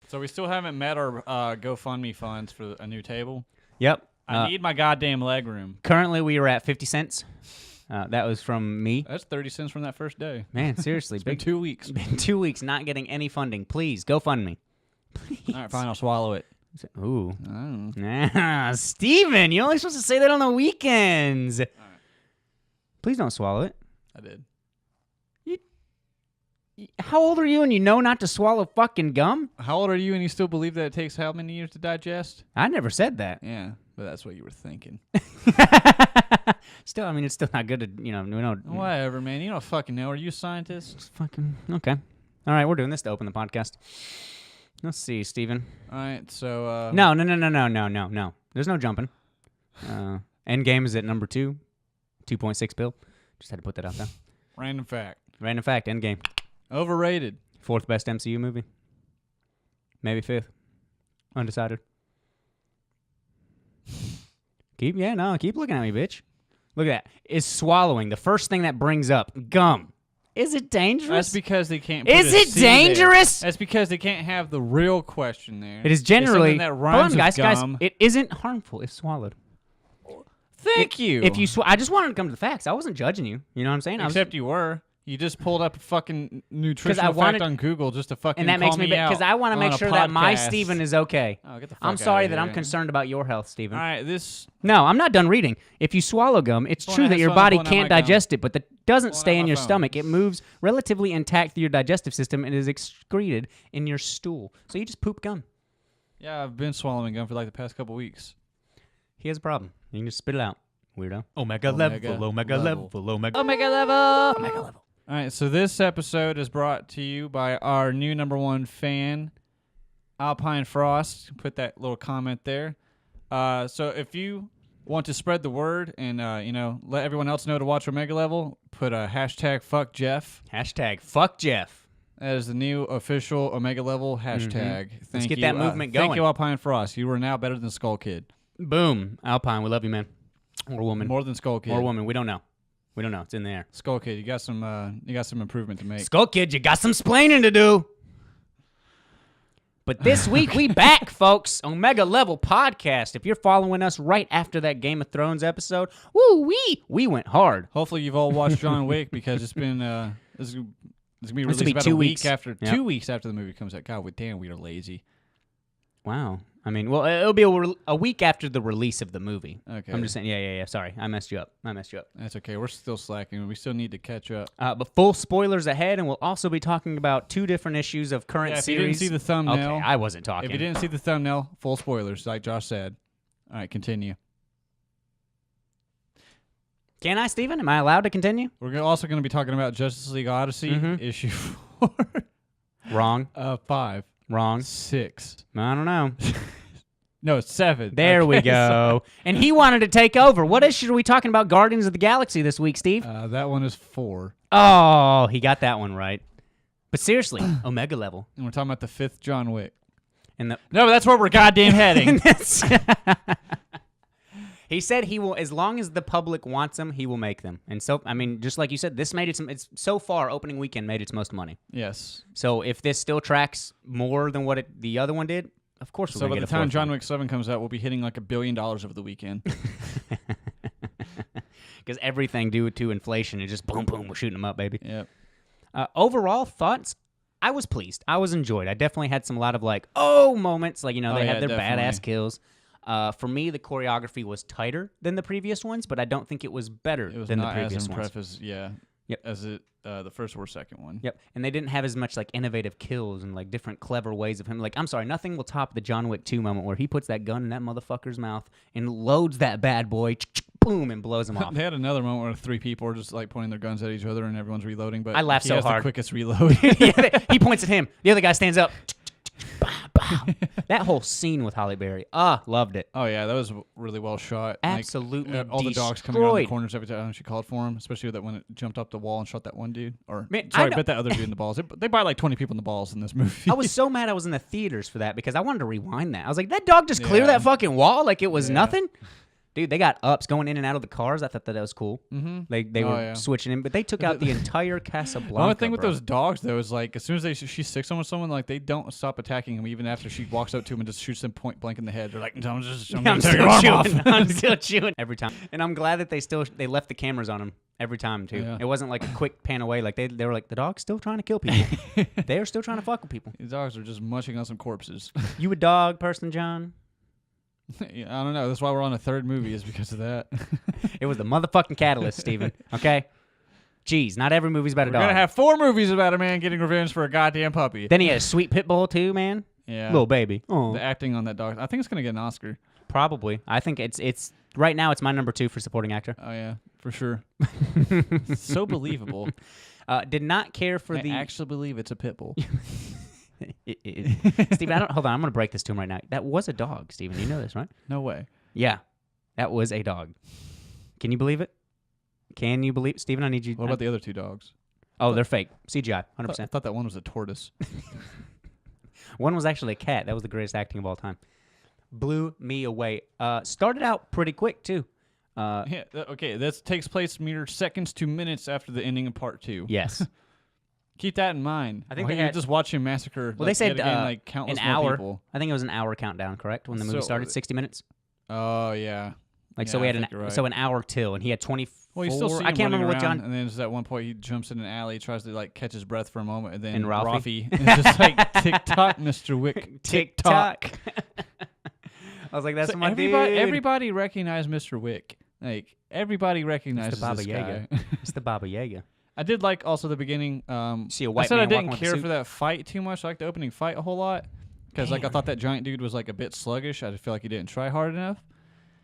So we still haven't met our GoFundMe funds for a new table. Yep. I need my goddamn leg room. Currently, we are at 50 cents. That was from me. That's 30 cents from that first day. Man, seriously. It's been 2 weeks. Been 2 weeks not getting any funding. Please, GoFundMe. Please. All right, fine, I'll swallow it. Ooh. Oh. Steven, you're only supposed to say that on the weekends. All right. Please don't swallow it. I did. How old are you and you know not to swallow fucking gum? How old are you and you still believe that it takes how many years to digest? I never said that. Yeah, but that's what you were thinking. Still, I mean, it's still not good to, Whatever, man. You don't fucking know. Are you a scientist? It's fucking, okay. All right, we're doing this to open the podcast. Let's see, Steven. All right, so... No. There's no jumping. Endgame is at number 2. 2.6 bill. Just had to put that out there. Random fact. Random fact, Endgame. Overrated. 4th best MCU movie. Maybe 5th. Undecided. Keep looking at me, bitch. Look at that. Is swallowing the first thing that brings up gum? Is it dangerous? That's because they can't. Is it dangerous? That's because they can't have the real question there. It is generally. It's that rhymes with gum. Guys. It isn't harmful if swallowed. Thank you. If you, I just wanted to come to the facts. I wasn't judging you. You know what I'm saying? Except you were. You just pulled up a fucking nutritional fact on Google just to fucking and that makes me out. Because I want to make sure that my Steven is okay. Oh, get the fuck I'm sorry out of that here. I'm concerned about your health, Steven. All right, this... No, I'm not done reading. If you swallow gum, it's true that your body can't digest it, but that doesn't stay in your stomach. It moves relatively intact through your digestive system and is excreted in your stool. So you just poop gum. Yeah, I've been swallowing gum for like the past couple weeks. He has a problem. You can just spit it out. Weirdo. Omega level. All right, so this episode is brought to you by our new #1 fan, Alpine Frost. Put that little comment there. So if you want to spread the word and let everyone else know to watch Omega Level, put a hashtag fuck Jeff. Hashtag fuck Jeff. That is the new official Omega Level hashtag. Let's get that movement going. Thank you, Alpine Frost. You are now better than Skull Kid. Boom. Alpine, we love you, man. Or woman. More than Skull Kid. Or woman. We don't know. It's in the air. Skull Kid, you got some improvement to make. Skull Kid, you got some splaining to do. But this week we back, folks. Omega Level Podcast. If you're following us right after that Game of Thrones episode, we went hard. Hopefully you've all watched John Wick because it's been it's gonna be released about 2 a week weeks. after 2 weeks after the movie comes out. God damn, we are lazy. Wow. I mean, well, it'll be a week after the release of the movie. Okay. I'm just saying, yeah. Sorry, I messed you up. That's okay. We're still slacking. We still need to catch up. But full spoilers ahead, and we'll also be talking about 2 different issues of current If series. you didn't see the thumbnail, okay, I wasn't talking. If you didn't see the thumbnail, full spoilers, like Josh said. All right, continue. Can I, Steven? Am I allowed to continue? We're also going to be talking about Justice League Odyssey, issue 4. Wrong. 5. Wrong. 6. I don't know. No, it's 7. There we go. And he wanted to take over. What issue are we talking about Guardians of the Galaxy this week, Steve? That one is 4. Oh, he got that one right. But seriously, Omega Level. And we're talking about the 5th John Wick. No, but that's where we're goddamn heading. He said he will, as long as the public wants them, he will make them. And so, I mean, just like you said, this made it's so far, opening weekend made its most money. Yes. So if this still tracks more than what the other one did, of course we're going to get a 4th. So by the time John Wick 7 comes out, we'll be hitting like $1 billion over the weekend. Because everything due to inflation is just boom, boom, we're shooting them up, baby. Yep. Overall thoughts, I was pleased. I was enjoyed. I definitely had some lot of moments. Like, they had their badass kills. For me, the choreography was tighter than the previous ones, but I don't think it was better than the previous ones. As the first or second one. Yep, and they didn't have as much innovative kills and different clever ways of him. I'm sorry, nothing will top the John Wick 2 moment where he puts that gun in that motherfucker's mouth and loads that bad boy, boom, and blows him off. They had another moment where 3 people are just pointing their guns at each other and everyone's reloading, but I laughed he so has hard. The quickest reload. He points at him. The other guy stands up. That whole scene with Halle Berry, loved it. Oh yeah, that was really well shot. Absolutely, all the dogs coming around the corners every time she called for him, especially when it jumped up the wall and shot that one dude. Bit that other dude in the balls. They bite 20 people in the balls in this movie. I was so mad I was in the theaters for that because I wanted to rewind that. I was like, that dog just cleared that fucking wall like it was nothing. Dude, they got ups going in and out of the cars. I thought that was cool. Mm-hmm. They were switching in, but they took out the entire Casablanca. The only thing with those dogs, though, is like as soon as she sticks on with someone, like they don't stop attacking him even after she walks up to him and just shoots them point blank in the head. They're like, I'm still chewing. I'm still chewing every time. And I'm glad that they left the cameras on him every time too. Yeah. It wasn't like a quick pan away. Like they were like, the dog's still trying to kill people. They are still trying to fuck with people. These dogs are just munching on some corpses. You a dog person, John? Yeah, I don't know. That's why we're on a third movie is because of that. It was the motherfucking catalyst, Steven. Okay? Jeez, not every movie's about a dog. We're going to have 4 movies about a man getting revenge for a goddamn puppy. Then he had a sweet pit bull too, man. Yeah. Little baby. Oh. The acting on that dog. I think it's going to get an Oscar. Probably. I think it's right now it's my number 2 for supporting actor. Oh, yeah. For sure. So believable. Did not care for I actually believe it's a pit bull. Steven, hold on. I'm going to break this to him right now. That was a dog, Steven. You know this, right? No way. Yeah. That was a dog. Can you believe it? Can you believe Steven, I need you. What about the other 2 dogs? Oh, they're fake. CGI, 100%. I thought that one was a tortoise. One was actually a cat. That was the greatest acting of all time. Blew me away. Started out pretty quick, too. Yeah, okay, this takes place mere seconds to minutes after the ending of part 2. Yes. Keep that in mind. I think they had just watching massacre. Well, they said countless an hour. people. I think it was an hour countdown, correct? When the movie started, 60 minutes. Oh yeah. Like so, we had an hour till, and he had 24. Well, you still see him I can't remember what John. And then there's at one point he jumps in an alley, tries to like catch his breath for a moment, and then and Ralphie is just like tick tock, Mr. Wick, tick tock. I was like, that's my dude. dude. Everybody recognized Mr. Wick. Like everybody recognizes this guy. It's the Baba Yaga. I did like also the beginning. See a white I said man I didn't walking care with a for that fight too much. I liked the opening fight a whole lot because like I thought that giant dude was like a bit sluggish. I just feel like he didn't try hard enough.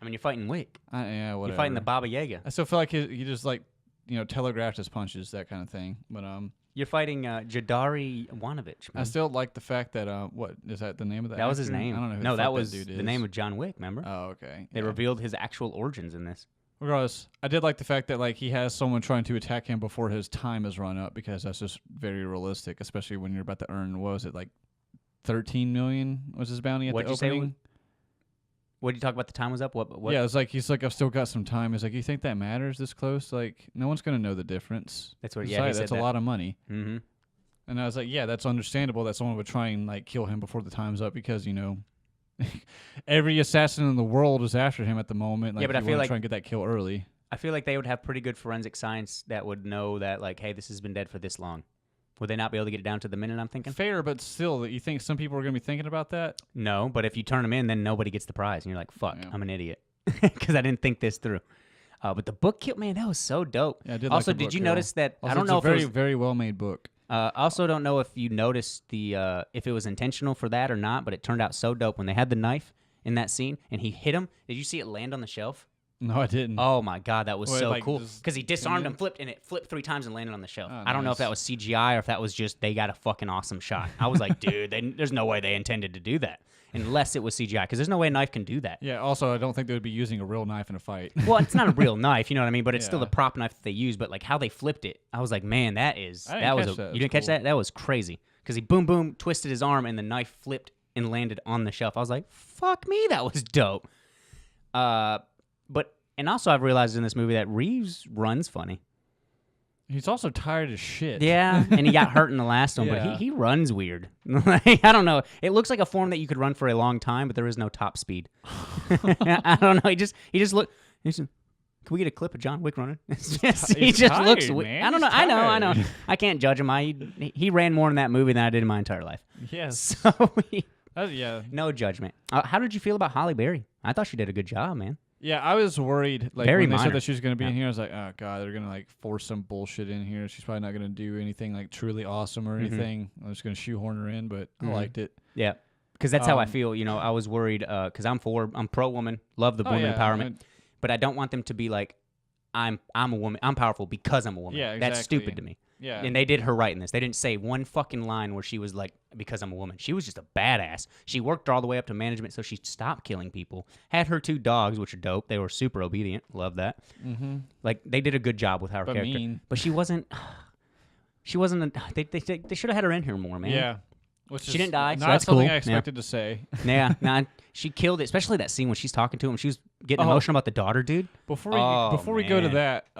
I mean, you're fighting Wick. Yeah, whatever. You're fighting the Baba Yaga. I still feel like he just like telegraphed his punches, that kind of thing. But you're fighting Jadari Wanovich. I still like the fact that what is that the name of that? That was his name. I don't know. Who no, that was dude the is. name of John Wick. Remember? Oh, okay. They revealed his actual origins in this. Regardless, I did like the fact that like he has someone trying to attack him before his time has run up because that's just very realistic, especially when you're about to earn what was it like 13 million was his bounty at the opening. What did you talk about? The time was up. What? Yeah, it's like he's like I've still got some time. He's like, you think that matters this close? Like no one's gonna know the difference. That's what. Yeah, that's a lot of money. Mm-hmm. And I was like, yeah, that's understandable that someone would try and like kill him before the time's up because every assassin in the world is after him at the moment. Like, yeah, but I feel like try and get that kill early. I feel like they would have pretty good forensic science that would know that, like, hey, this has been dead for this long. Would they not be able to get it down to the minute? I'm thinking. Fair, but still, you think some people are going to be thinking about that? No, but if you turn them in, then nobody gets the prize, and you're like, fuck, I'm an idiot because I didn't think this through. But the book kill, man, that was so dope. Yeah, I did. Also, like the did book you kill. notice that? Also, I don't know if it's a very, it was, very well made book. Also, don't know if you noticed if it was intentional for that or not, but it turned out so dope when they had the knife in that scene and he hit him. Did you see it land on the shelf? No, I didn't. Oh my god, that was so like, cool because he disarmed and flipped, and it flipped 3 times and landed on the shelf. Oh, I don't know if that was CGI or if that was just they got a fucking awesome shot. I was like, dude, there's no way they intended to do that unless it was CGI because there's no way a knife can do that. Yeah. Also, I don't think they would be using a real knife in a fight. Well, it's not a real knife, you know what I mean? But it's still the prop knife that they use. But like how they flipped it, I was like, man, you didn't catch that? That was crazy because he boom twisted his arm and the knife flipped and landed on the shelf. I was like, fuck me, that was dope. And also I've realized in this movie that Reeves runs funny. He's also tired as shit. Yeah, and he got hurt in the last one, but he runs weird. I don't know. It looks like a form that you could run for a long time, but there is no top speed. I don't know. He just look. Can we get a clip of John Wick running? He just tired, looks. Man. I don't know. I know. I can't judge him. He ran more in that movie than I did in my entire life. Yes. So no judgment. How did you feel about Halle Berry? I thought she did a good job, man. Yeah, I was worried. Like Very when they minor. said that she was going to be in here, I was like, oh god, they're going to like force some bullshit in here. She's probably not going to do anything like truly awesome or anything. I'm just going to shoehorn her in, but I liked it. Yeah, because that's how I feel. I was worried because I'm pro woman, love the woman empowerment, but I don't want them to be like, I'm a woman, I'm powerful because I'm a woman. Yeah, exactly. That's stupid to me. Yeah. And they did her right in this. They didn't say one fucking line where she was like, because I'm a woman. She was just a badass. She worked all the way up to management, so she stopped killing people. Had her 2 dogs, which are dope. They were super obedient. Love that. Mm-hmm. Like, they did a good job with her character. Mean. But she wasn't... They should have had her in here more, man. Yeah. Which she didn't die, so not that's something cool. I expected to say. Yeah, nah, she killed it. Especially that scene when she's talking to him. She was getting emotional about the daughter, dude. Before we go to that,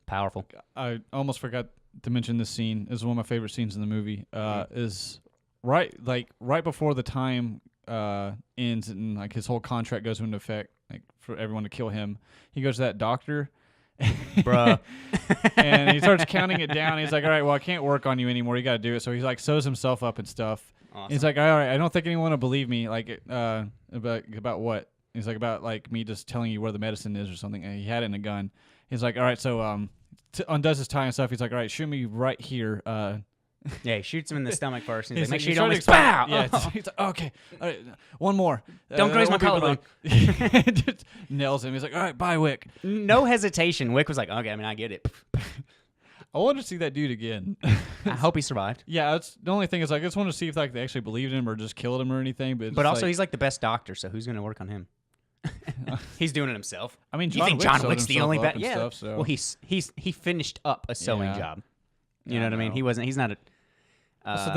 Powerful. I almost forgot to mention this scene. Is one of my favorite scenes in the movie. Is right before the time ends and like his whole contract goes into effect, like for everyone to kill him. He goes to that doctor. Bruh. And he starts counting it down. He's like, all right, well, I can't work on you anymore. You got to do it. So he's like, sews himself up and stuff. Awesome. He's like, all right, I don't think anyone will believe me. Like, about what? He's like, about like me just telling you where the medicine is or something. And he had it in a gun. He's like, all right, so undoes his tie and stuff. He's like, all right, shoot me right here. Yeah, he shoots him in the stomach first. And he's like, make like, sure you don't miss. Pow! Pow! Yeah, he's like, okay, all right, one more. Don't graze my collarbone. Just nails him. He's like, all right, bye, Wick. No hesitation. Wick was like, okay, I mean, I get it. I want to see that dude again. I hope he survived. Yeah, that's the only thing is like, I just want to see if like they actually believed him or just killed him or anything. But also, he's like the best doctor, so who's going to work on him? He's doing it himself. I mean, you think John Wick's the only best? Yeah. Stuff, so. Well, he finished up a sewing job. You know what I mean? He's not a. So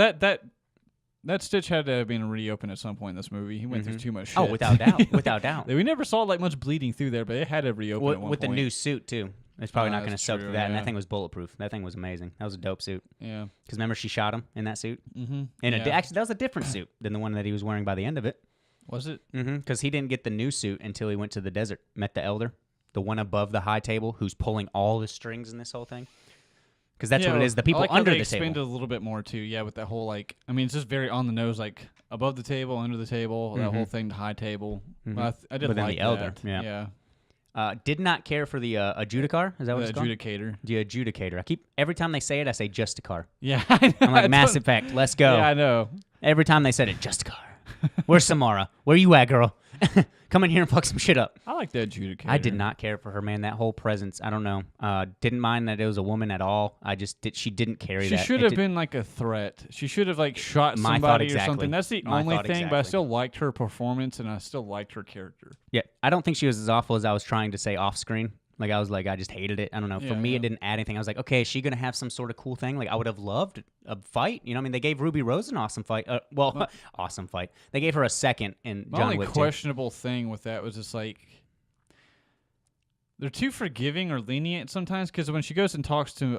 that stitch had to have been reopened at some point in this movie. He went through too much shit. Oh, without doubt, without doubt. We never saw like much bleeding through there, but it had to reopen at one with point. the new suit too. It's probably not going to soak true, through that, and yeah. that thing was bulletproof. That thing was amazing. That was a dope suit. Yeah. Because remember, she shot him in that suit. Mm-hmm. And actually, that was a different suit than the one that he was wearing by the end of it. Was it? Mm-hmm. Because he didn't get the new suit until he went to the desert, met the elder, the one above the high table, who's pulling all the strings in this whole thing. Because that's what it is. The people I like under how they the expanded table. a little bit more too. Yeah, with that whole like, I mean, it's just very on the nose, like above the table, under the table, that whole thing, the high table. I did But then like the elder, that. yeah. Did not care for the adjudicar. Is that what it's called? Adjudicator. The adjudicator. Every time they say it, I say just a car. Yeah, I know. I'm like, Mass Effect, let's go. Yeah, I know. Every time they said it, just a car. Where's Samara? Where you at, girl? Come in here and fuck some shit up. I like the adjudicator. I did not care for her, man. That whole presence, I don't know. Didn't mind that it was a woman at all. She didn't carry that. She should have been like a threat. She should have like shot My somebody thought or exactly. something. That's the My only thought thing, but I exactly. still liked her performance and I still liked her character. Yeah, I don't think she was as awful as I was trying to say off screen. Like I just hated it. I don't know. For me, it didn't add anything. I was like, okay, is she gonna have some sort of cool thing? Like I would have loved a fight. You know, I mean, they gave Ruby Rose an awesome fight. Awesome fight. They gave her a second in My John only Wick 2. questionable thing with that was just like they're too forgiving or lenient sometimes because when she goes and talks to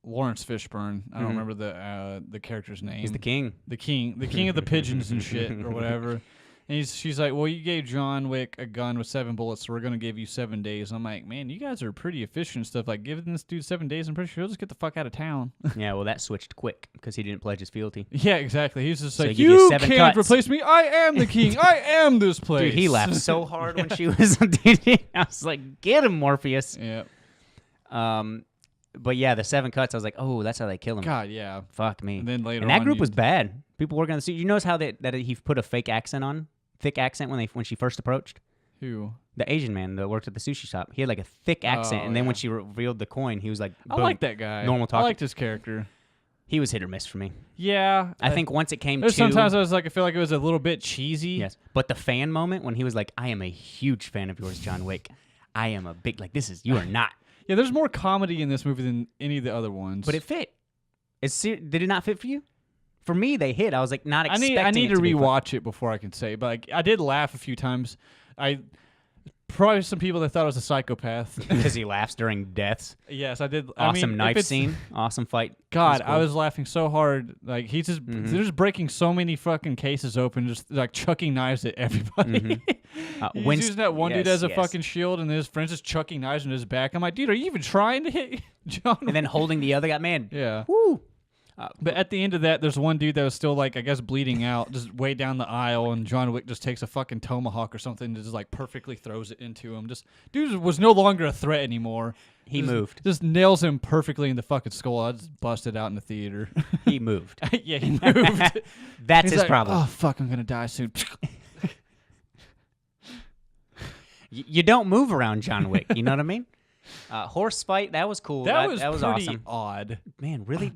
Lawrence Fishburne, I don't remember the character's name. He's the king. The king of the pigeons and shit or whatever. And she's like, well, you gave John Wick a gun with 7 bullets, so we're going to give you 7 days. I'm like, man, you guys are pretty efficient and stuff. Like, giving this dude 7 days, I'm pretty sure he'll just get the fuck out of town. Yeah, well, that switched quick because he didn't pledge his fealty. Yeah, exactly. He's just So like, you give you 7 can't cuts." replace me. I am the king. I am this place. Dude, he laughed so hard when she was. I was like, get him, Morpheus. Yeah. But yeah, the 7 cuts. I was like, oh, that's how they kill him. God, yeah. Fuck me. And then later and that on group you- was bad. People working on the suit. You notice how that he put a fake accent on, thick accent when she first approached. Who? The Asian man that worked at the sushi shop. He had like a thick accent, and then yeah. when she revealed the coin, he was like, I boom. like that guy. Normal talk. I liked his character. He was hit or miss for me. Yeah. I think once it came There's to sometimes I was like, I feel like it was a little bit cheesy. yes, but the fan moment when he was like, I am a huge fan of yours, John Wick. I am a big you are not. Yeah, there's more comedy in this movie than any of the other ones. But it fit. Did it not fit for you? For me, they hit. I was like not I expecting. need it to be fun. rewatch it before I can say. But like, I did laugh a few times. Probably some people that thought I was a psychopath. because he laughs during deaths. Yes, I did. Awesome I mean, knife if it's- scene. Awesome fight. God, Cool. I was laughing so hard. Like he's just they're just breaking so many fucking cases open, just like chucking knives at everybody. He's using that one dude as a fucking shield, and his friends just chucking knives in his back. I'm like, dude, are you even trying to hit John? and then holding the other guy. Man, Yeah. woo. But at the end of that, there's one dude that was still like, I guess, bleeding out, just way down the aisle, and John Wick just takes a fucking tomahawk or something, and just like perfectly throws it into him. Just dude was no longer a threat anymore. He moved. Just nails him perfectly in the fucking skull. I just busted out in the theater. He moved. Yeah, he moved. That's He's his like, problem. Oh fuck, I'm gonna die soon. You don't move around John Wick. You know what I mean? Horse fight. That was cool. That was pretty awesome. Odd. Man, really?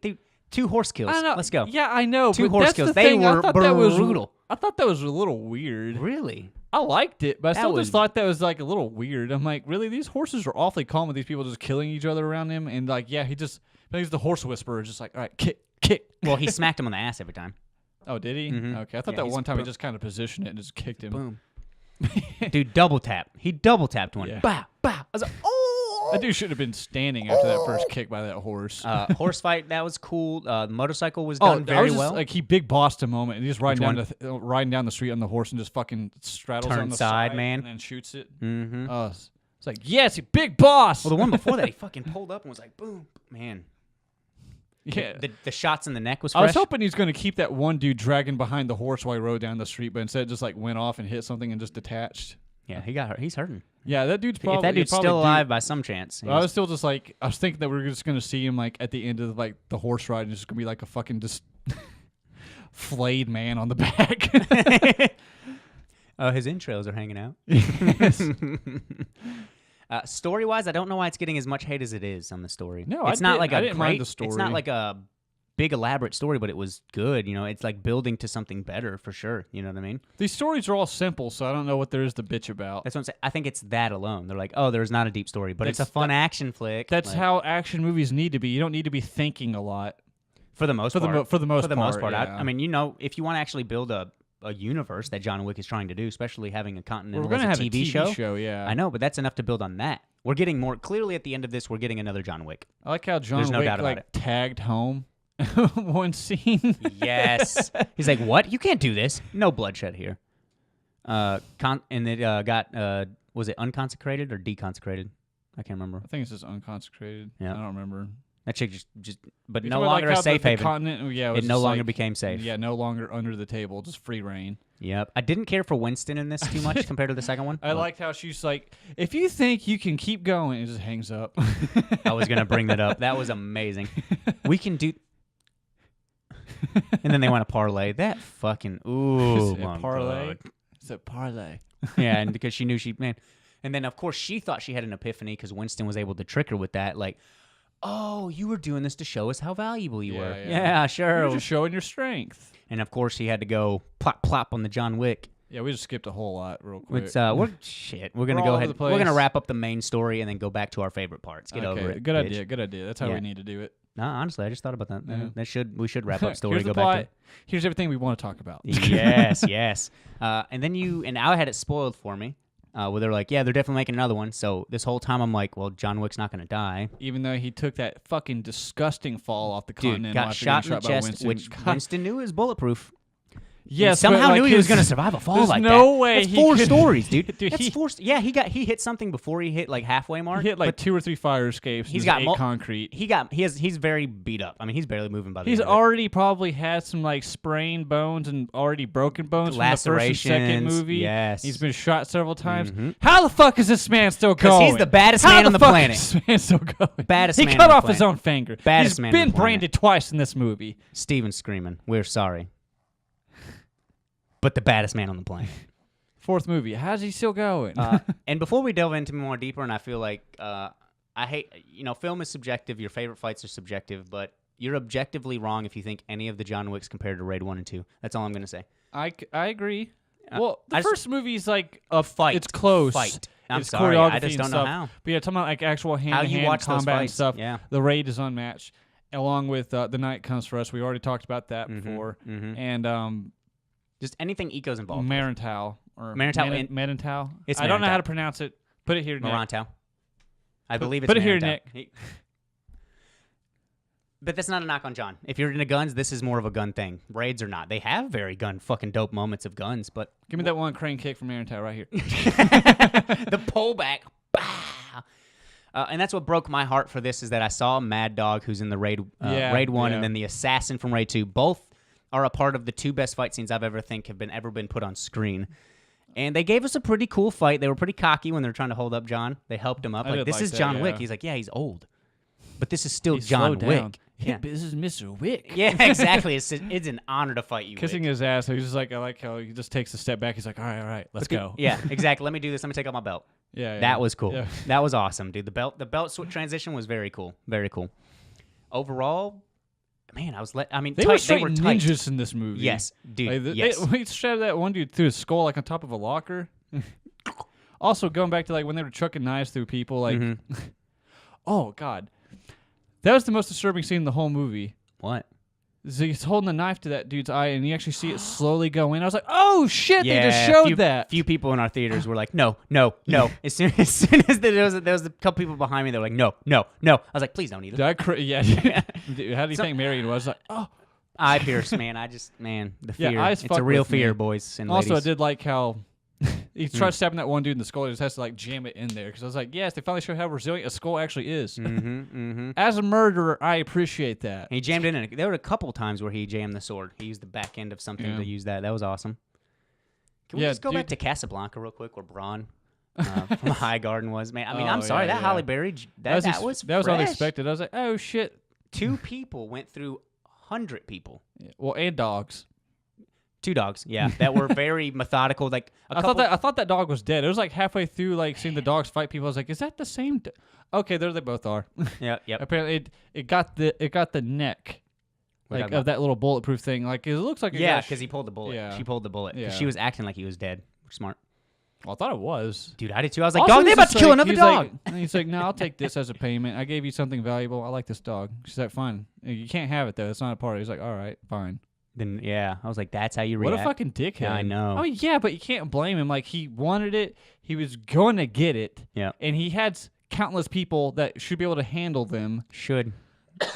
2 horse kills. I know. Let's go. Yeah, I know. 2 but horse that's kills. the They thing. I were thought that was brutal. I thought that was a little weird. Really? I liked it, but I That still was- just thought that was like a little weird. I'm like, really? These horses are awfully calm with these people just killing each other around him, and like, yeah, he's the horse whisperer, just like, all right, kick. Well, he smacked him on the ass every time. Oh, did he? Okay, I thought that one time he just kind of positioned it and just kicked him. Boom. Dude, double tap. He double tapped one. Yeah. Bah, bah. I was like, oh. That dude should have been standing after that first kick by that horse. Horse fight, that was cool. The motorcycle was done very well. Like he big bossed a moment, and he's just riding down the street on the horse and just fucking straddles on the side, man, and then shoots it. It's like, yes, big boss. Well, the one before that, he fucking pulled up and was like, boom, man. Yeah, the shots in the neck was fresh. I was hoping he's going to keep that one dude dragging behind the horse while he rode down the street, but instead just like went off and hit something and just detached. Yeah, he got hurt. He's hurting. Yeah, that dude's probably. If that dude's still alive by some chance. I was still just like, I was thinking that we were just going to see him like at the end of like the horse ride, and it's just going to be like a fucking just flayed man on the back. His entrails are hanging out. Story-wise, I don't know why it's getting as much hate as it is on the story. No, it's not like I didn't mind the story. It's not like a big elaborate story, but it was good. You know, it's like building to something better for sure. You know what I mean? These stories are all simple, so I don't know what there is to bitch about. That's what I'm saying. I think it's that alone. They're like, oh, there's not a deep story, but it's a fun action flick. That's how action movies need to be. You don't need to be thinking a lot. For the most part. For the most part. Yeah. I mean, you know, if you want to actually build a universe that John Wick is trying to do, especially having a Continental We're gonna have TV show, yeah. I know, but that's enough to build on that. We're getting more clearly at the end of this. We're getting another John Wick. I like how John There's no Wick doubt about it. tagged home one scene. Yes, he's like, "What? You can't do this. No bloodshed here." And it got was it unconsecrated or deconsecrated? I can't remember. I think it's just unconsecrated. Yeah, I don't remember. That chick just but no longer a safe haven. Continent, yeah, it no longer became safe. Yeah, no longer under the table, just free reign. Yep. I didn't care for Winston in this too much compared to the second one. I liked how she's like, if you think you can keep going, it just hangs up. I was going to bring that up. That was amazing. We can do... And then they want to parlay. That fucking... Ooh, my parlay? God. It's a parlay. Yeah, and because she knew man. And then, of course, she thought she had an epiphany because Winston was able to trick her with that. Like, oh, you were doing this to show us how valuable you were. Yeah, sure. You're just showing your strength. And of course, he had to go plop plop on the John Wick. Yeah, we just skipped a whole lot real quick. We're gonna go ahead. We're gonna wrap up the main story and then go back to our favorite parts. Get over it. Good idea. Good idea. That's how we need to do it. No, honestly, I just thought about that. Yeah. We should wrap up story. Here's go the back plot. to. Here's everything we want to talk about. Yes, yes. And then I had it spoiled for me. Where they're like, yeah, they're definitely making another one. So this whole time I'm like, well, John Wick's not going to die. Even though he took that fucking disgusting fall off the continent. Got shot in the chest, which Winston knew is bulletproof. Yes, somehow knew he was going to survive a fall like that. There's no way. That's four stories, dude. That's four. Yeah, he hit something before he hit like halfway mark. He hit like 2 or 3 fire escapes. He's got concrete. He's very beat up. I mean, he's barely moving by the He's end of already probably had some like sprained bones and already broken bones from the first and second movie. Yes, he's been shot several times. Mm-hmm. How the fuck is this man still going? Because he's the baddest man on the planet. Is this man still going? Baddest man. He cut off his own finger. Baddest man. He's been branded twice in this movie. Steven's screaming, "We're sorry." But the baddest man on the planet. 4th movie. How's he still going? And before we delve into more deeper, and I feel like I hate, film is subjective. Your favorite fights are subjective, but you're objectively wrong if you think any of the John Wicks compared to Raid 1 and 2. That's all I'm going to say. I agree. Well, the first movie's like a fight. It's close. I'm it's sorry, choreography I just don't know how. But yeah, talking about like actual hand-to-hand combat and stuff. Yeah. The Raid is unmatched, along with The Night Comes for Us. We already talked about that before. Mm-hmm. And just anything Eco's involved Marantal. Marantal. It's I don't know how to pronounce it. Put it here, Nick. Marantal. I believe it's Put it Marantal. here, Nick. But that's not a knock on John. If you're into guns, this is more of a gun thing. Raids are not. They have very fucking dope moments of guns, but... Give me that one crane kick from Marantal right here. The pullback. And that's what broke my heart for this, is that I saw Mad Dog, who's in the Raid 1, and then the assassin from Raid 2. Both are a part of the 2 best fight scenes I've ever been put on screen. And they gave us a pretty cool fight. They were pretty cocky when they were trying to hold up John. They helped him up. This is John Wick. He's like, yeah, he's old. But this is still John Wick. Yeah, this is Mr. Wick. Yeah, exactly. It's an honor to fight you. Kissing his ass. He's just like, I like how he just takes a step back. He's like, all right, let's go. Yeah, exactly. Let me do this. Let me take off my belt. Yeah. That was cool. Yeah. That was awesome, dude. The belt transition was very cool. Very cool. Overall, man, they were straight ninjas in this movie. Yes, dude. Yes. We shoved that one dude through his skull like on top of a locker. Also, going back to like when they were chucking knives through people, like, oh god, that was the most disturbing scene in the whole movie. What? So he's holding the knife to that dude's eye, and you actually see it slowly go in. I was like, "Oh shit!" They just showed that. Few people in our theaters were like, "No, no, no." As soon as there was a couple people behind me, they were like, "No, no, no." I was like, "Please don't either." Yeah. Dude, how do you think Marion was? Like, oh, eye pierce, man. The fear. Yeah, it's a real fear, boys and ladies. Also, I did like how he tried stabbing that one dude in the skull. He just has to like jam it in there because I was like, yes, they finally showed how resilient a skull actually is. As a murderer, I appreciate that. And he jammed it in. There were a couple times where he jammed the sword. He used the back end of something to use that. That was awesome. Can we just go back to Casablanca real quick, where Braun from High Garden was? Man, I mean, I'm sorry, that Halle Berry, that was unexpected. I was like, oh shit. 2 people went through 100 people. Yeah. Well, and dogs. 2 dogs, yeah, that were very methodical. Like I thought that dog was dead. It was like halfway through, like seeing the dogs fight people. I was like, is that the same? Okay, there they both are. Yeah. Apparently, it got the neck, like of that little bulletproof thing. Like it looks like because he pulled the bullet. Yeah. She pulled the bullet. Yeah. She was acting like he was dead. Smart. Well, I thought it was. Dude, I did too. I was like, dog, they're about to kill another dog. And he's like, no, I'll take this as a payment. I gave you something valuable. I like this dog. She's like, fine. You can't have it, though. It's not a party. He's like, all right, fine. Then, yeah, I was like, that's how you react. What a fucking dickhead. Yeah, I know. Oh, yeah, but you can't blame him. Like, he wanted it. He was going to get it. Yeah. And he had countless people that should be able to handle them. Should.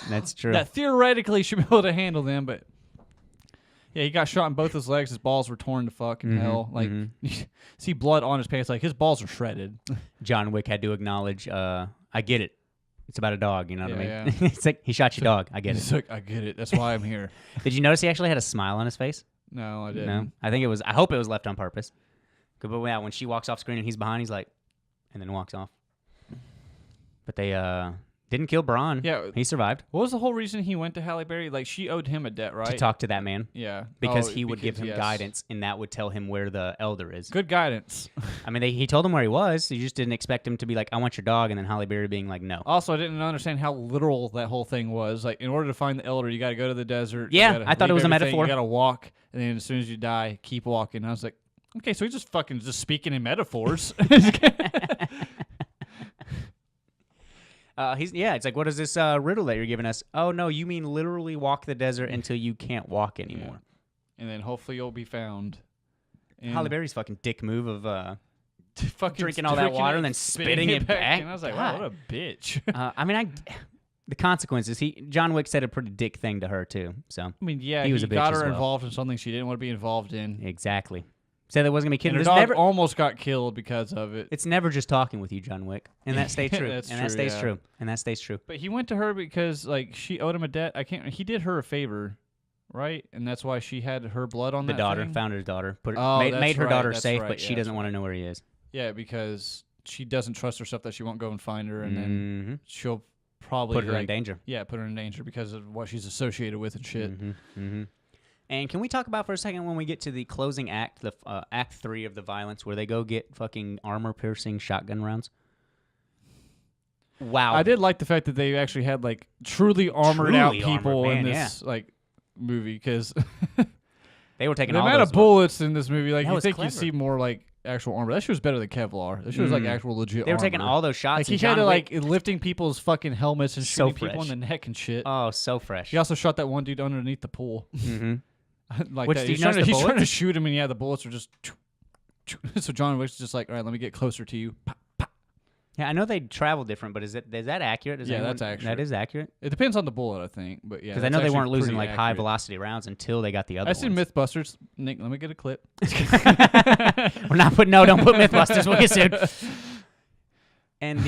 That's true. That theoretically should be able to handle them, but... Yeah, he got shot in both his legs. His balls were torn to fucking hell. Like, you see blood on his pants. Like, his balls are shredded. John Wick had to acknowledge, I get it. It's about a dog, you know what I mean? Yeah. It's like, he shot your dog. I get it. He's like, I get it. That's why I'm here. Did you notice he actually had a smile on his face? No, I didn't. No? I hope it was left on purpose. But yeah, when she walks off screen and he's behind, he's like, and then walks off. But they, didn't kill Braun. Yeah. He survived. What was the whole reason he went to Halle Berry? Like, she owed him a debt, right? To talk to that man. Yeah. Because he would give him guidance, and that would tell him where the elder is. Good guidance. I mean, he told him where he was. You just didn't expect him to be like, I want your dog, and then Halle Berry being like, no. Also, I didn't understand how literal that whole thing was. Like, in order to find the elder, you got to go to the desert. Yeah, I thought it was a metaphor. You got to walk, and then as soon as you die, keep walking. I was like, okay, so he's just fucking speaking in metaphors. It's like, what is this riddle that you're giving us? Oh, no, you mean literally walk the desert until you can't walk anymore. Yeah. And then hopefully you'll be found. And Halle Berry's fucking dick move of fucking drinking all that water and then spitting it back. And I was like, wow, what a bitch. The consequences. John Wick said a pretty dick thing to her, too. So I mean, yeah, he was a bitch got as her well. involved in something she didn't want to be involved in. Exactly. Said there wasn't going to be And kidding. her dog almost got killed because of it. It's never just talking with you, John Wick. And that stays true. That stays true. But he went to her because, like, she owed him a debt. He did her a favor, right? And that's why she had her blood on the that daughter, thing? found her daughter. Made her daughter that's safe, right. but she doesn't want to know where he is. Yeah, because she doesn't trust herself that she won't go and find her, and then she'll probably... Put her in danger. Yeah, put her in danger because of what she's associated with and shit. And can we talk about for a second when we get to the closing act, the act 3 of the violence, where they go get fucking armor-piercing shotgun rounds? Wow. I did like the fact that they actually had like truly armored out people in this like movie because they were taking the all amount those of bullets in this movie. Like that you think clever. you see more like actual armor. That shit was better than Kevlar. That shit was like actual legit. They were armor. taking all those shots. Like he had to like lifting people's fucking helmets and shooting people in the neck and shit. Oh, so fresh. He also shot that one dude underneath the pool. Like Which that. he's trying to shoot him, and yeah, the bullets are just. So John Wick's just like, all right, let me get closer to you. Yeah, I know they travel different, but is that accurate? That's accurate. That is accurate. It depends on the bullet, I think, but yeah. Because I know they weren't losing like high velocity rounds until they got the other. I seen MythBusters. Nick, let me get a clip. We're not putting don't put MythBusters. We'll get sued. And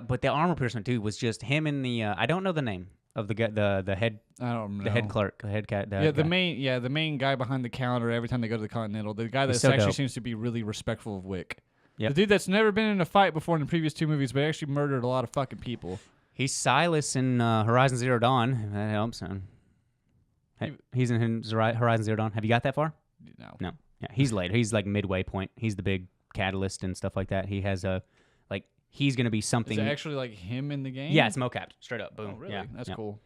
but the armor piercing dude was just him and the I don't know the name of the guy, the head. I don't know. The head clerk, the head cat. The main guy behind the counter every time they go to the Continental. The guy that actually seems to be really respectful of Wick. Yep. The dude that's never been in a fight before in the previous 2 movies, but actually murdered a lot of fucking people. He's Silas in Horizon Zero Dawn. That helps. He's in Horizon Zero Dawn. Have you got that far? No. Yeah, he's later. He's like midway point. He's the big catalyst and stuff like that. He has he's gonna be something. Is it actually like him in the game? Yeah, it's mocapped straight up. Boom. Oh, really? Yeah, that's cool.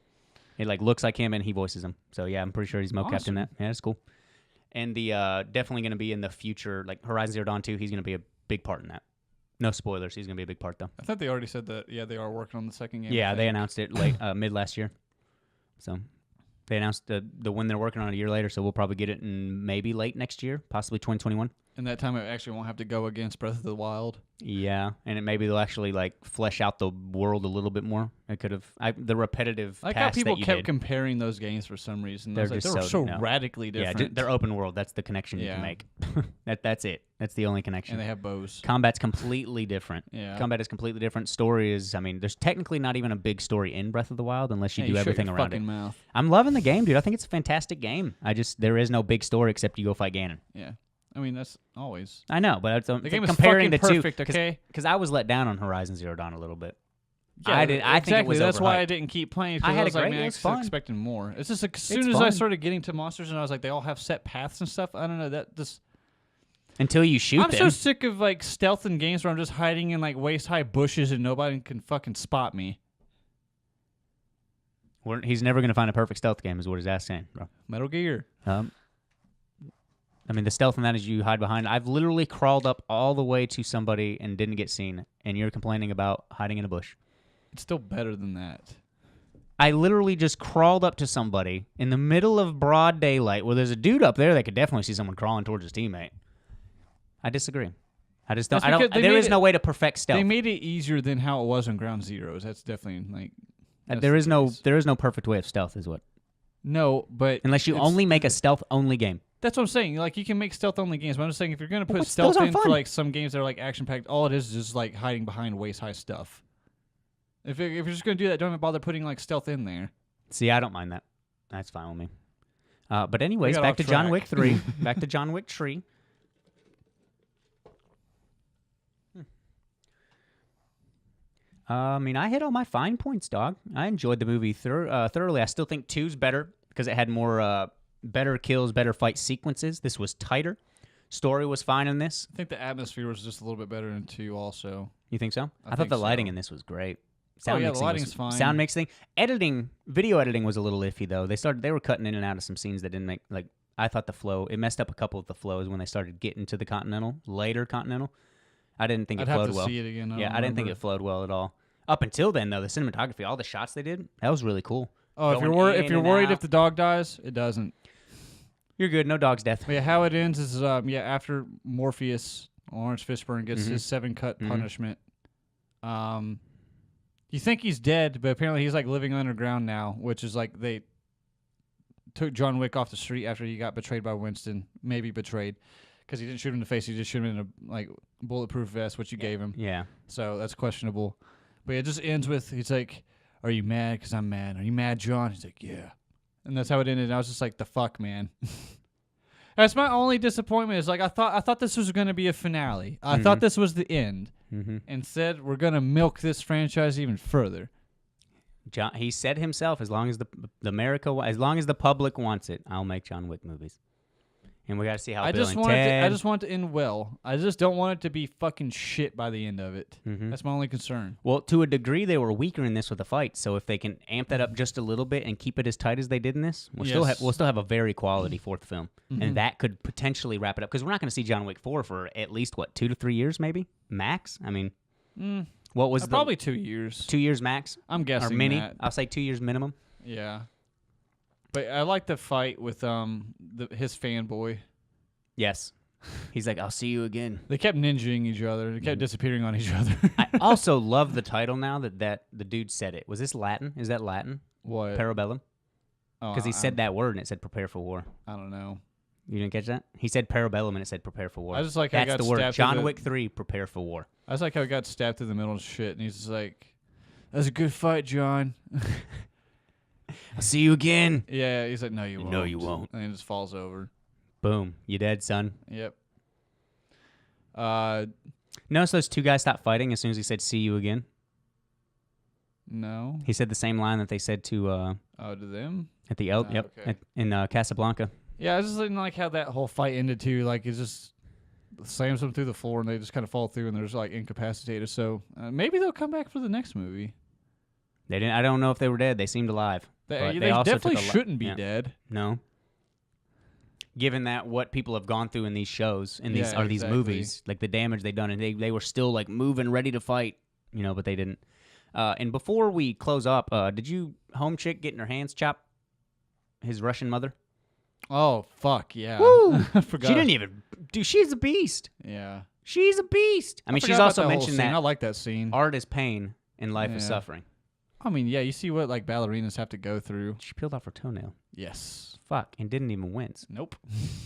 It like looks like him and he voices him. So yeah, I'm pretty sure he's mocapped in that. Yeah, that's cool. And the definitely gonna be in the future, like Horizon Zero Dawn 2. He's gonna be a big part in that. No spoilers. He's gonna be a big part though. I thought they already said that. Yeah, they are working on the second game. Yeah, they announced it late mid last year. So They announced the one they're working on a year later, so we'll probably get it in maybe late next year, possibly 2021. And that time it actually won't have to go against Breath of the Wild. Yeah, and maybe they'll actually like flesh out the world a little bit more. It could have the repetitive. I like how people kept did, comparing those games for some reason. They're so radically different. Yeah, they're open world. That's the connection you can make. That's it. That's the only connection. And they have bows. Combat's completely different. Yeah, combat is completely different. Story is. I mean, there's technically not even a big story in Breath of the Wild unless you do everything around it. Mouth. I'm loving the game, dude. I think it's a fantastic game. There is no big story except you go fight Ganon. Yeah. I mean, that's always. I know, but the game comparing is fucking the perfect, two, okay? Because I was let down on Horizon Zero Dawn a little bit. Yeah, I think it was That's overhyped. why I didn't keep playing. I had was a great. like, man, it's fun. Expecting more. It's just like, as soon as I started getting to monsters and I was like, they all have set paths and stuff. I don't know that just. Until you shoot I'm them. so sick of like stealth in games where I'm just hiding in like waist high bushes and nobody can fucking spot me. He's never gonna find a perfect stealth game, is what his ass saying, bro. Metal Gear. I mean, the stealth in that is you hide behind. I've literally crawled up all the way to somebody and didn't get seen, and you're complaining about hiding in a bush. It's still better than that. I literally just crawled up to somebody in the middle of broad daylight where there's a dude up there that could definitely see someone crawling towards his teammate. I disagree. I just don't. There is no way to perfect stealth. They made it easier than how it was on Ground Zeroes. That's definitely like. There is no perfect way of stealth, is what. No, but unless you only make a stealth only game. That's what I'm saying. Like, you can make stealth only games, but I'm just saying if you're gonna put stealth in for like some games that are like action packed, all it is just like hiding behind waist high stuff. If you're just gonna do that, don't even bother putting like stealth in there. See, I don't mind that. That's fine with me. But anyways, back to John Wick 3. Back to John Wick 3. I mean, I hit all my fine points, dog. I enjoyed the movie thoroughly. I still think 2's better because it had more better kills, better fight sequences. This was tighter. Story was fine in this. I think the atmosphere was just a little bit better in 2 also. You think so? I thought the lighting in this was great. Sound the lighting's fine. Sound mixing. Video editing was a little iffy, though. They were cutting in and out of some scenes that didn't make, like, I thought the flow, it messed up a couple of the flows when they started getting to the later Continental. I didn't think it flowed well. I'd have to see it again. I didn't think it flowed well at all. Up until then, though, the cinematography, all the shots they did, that was really cool. Oh, if you're worried if the dog dies, it doesn't. You're good. No dog's death. But yeah, how it ends is after Morpheus, Lawrence Fishburne gets his 7-cut punishment. You think he's dead, but apparently he's like living underground now, which is like they took John Wick off the street after he got betrayed by Winston, maybe betrayed, because he didn't shoot him in the face. He just shoot him in a like bulletproof vest, which you gave him. Yeah. So that's questionable. But it just ends with he's like, "Are you mad? Because I'm mad. Are you mad, John?" He's like, "Yeah." And that's how it ended. And I was just like, "The fuck, man." That's my only disappointment. Is like I thought this was going to be a finale. I thought this was the end. Instead, we're going to milk this franchise even further. John, he said himself, as long as as long as the public wants it, I'll make John Wick movies. And we got to see how I just want it to end well. I just don't want it to be fucking shit by the end of it. That's my only concern. Well, to a degree, they were weaker in this with the fight. So if they can amp that up just a little bit and keep it as tight as they did in this, we'll still have a very quality fourth film, and that could potentially wrap it up. Because we're not going to see John Wick 4 for at least 2 to 3 years, maybe max. I mean, what was probably 2 years? 2 years max. I'm guessing. Or mini. That. I'll say 2 years minimum. Yeah. But I like the fight with his fanboy. Yes. He's like, "I'll see you again." They kept ninjaing each other. They kept disappearing on each other. I also love the title now that the dude said it. Was this Latin? Is that Latin? What? Parabellum? Because he said that word and it said "prepare for war." I don't know. You didn't catch that? He said Parabellum and it said "prepare for war." I just like that's how the word. John Wick 3, prepare for war. I just like how he got stabbed through the middle of shit, and he's just like, "That's a good fight, John." I'll see you again. Yeah, he's like, "No, you won't." No, you won't. And he just falls over. Boom. You dead, son. Yep. Notice those two guys stopped fighting as soon as he said "see you again." No. He said the same line that they said to to them? At the okay. In Casablanca. Yeah, I just didn't like how that whole fight ended too. Like, it just slams them through the floor and they just kind of fall through and they're just like incapacitated. So maybe they'll come back for the next movie. They didn't. I don't know if they were dead. They seemed alive. They definitely shouldn't be dead. No. Given that what people have gone through in these shows, these movies, like the damage they've done, and they were still like moving, ready to fight, but they didn't. And before we close up, did you home chick getting her hands chopped his Russian mother. Oh, fuck, yeah. Woo! I forgot. She didn't even... Dude, she's a beast. Yeah. She's a beast. I mean, she's forgot also about that whole mentioned scene. that I like that scene. art is pain and life is Yeah. suffering. I mean, yeah, you see what, like, ballerinas have to go through. She peeled off her toenail. Yes. Fuck, and didn't even wince. Nope.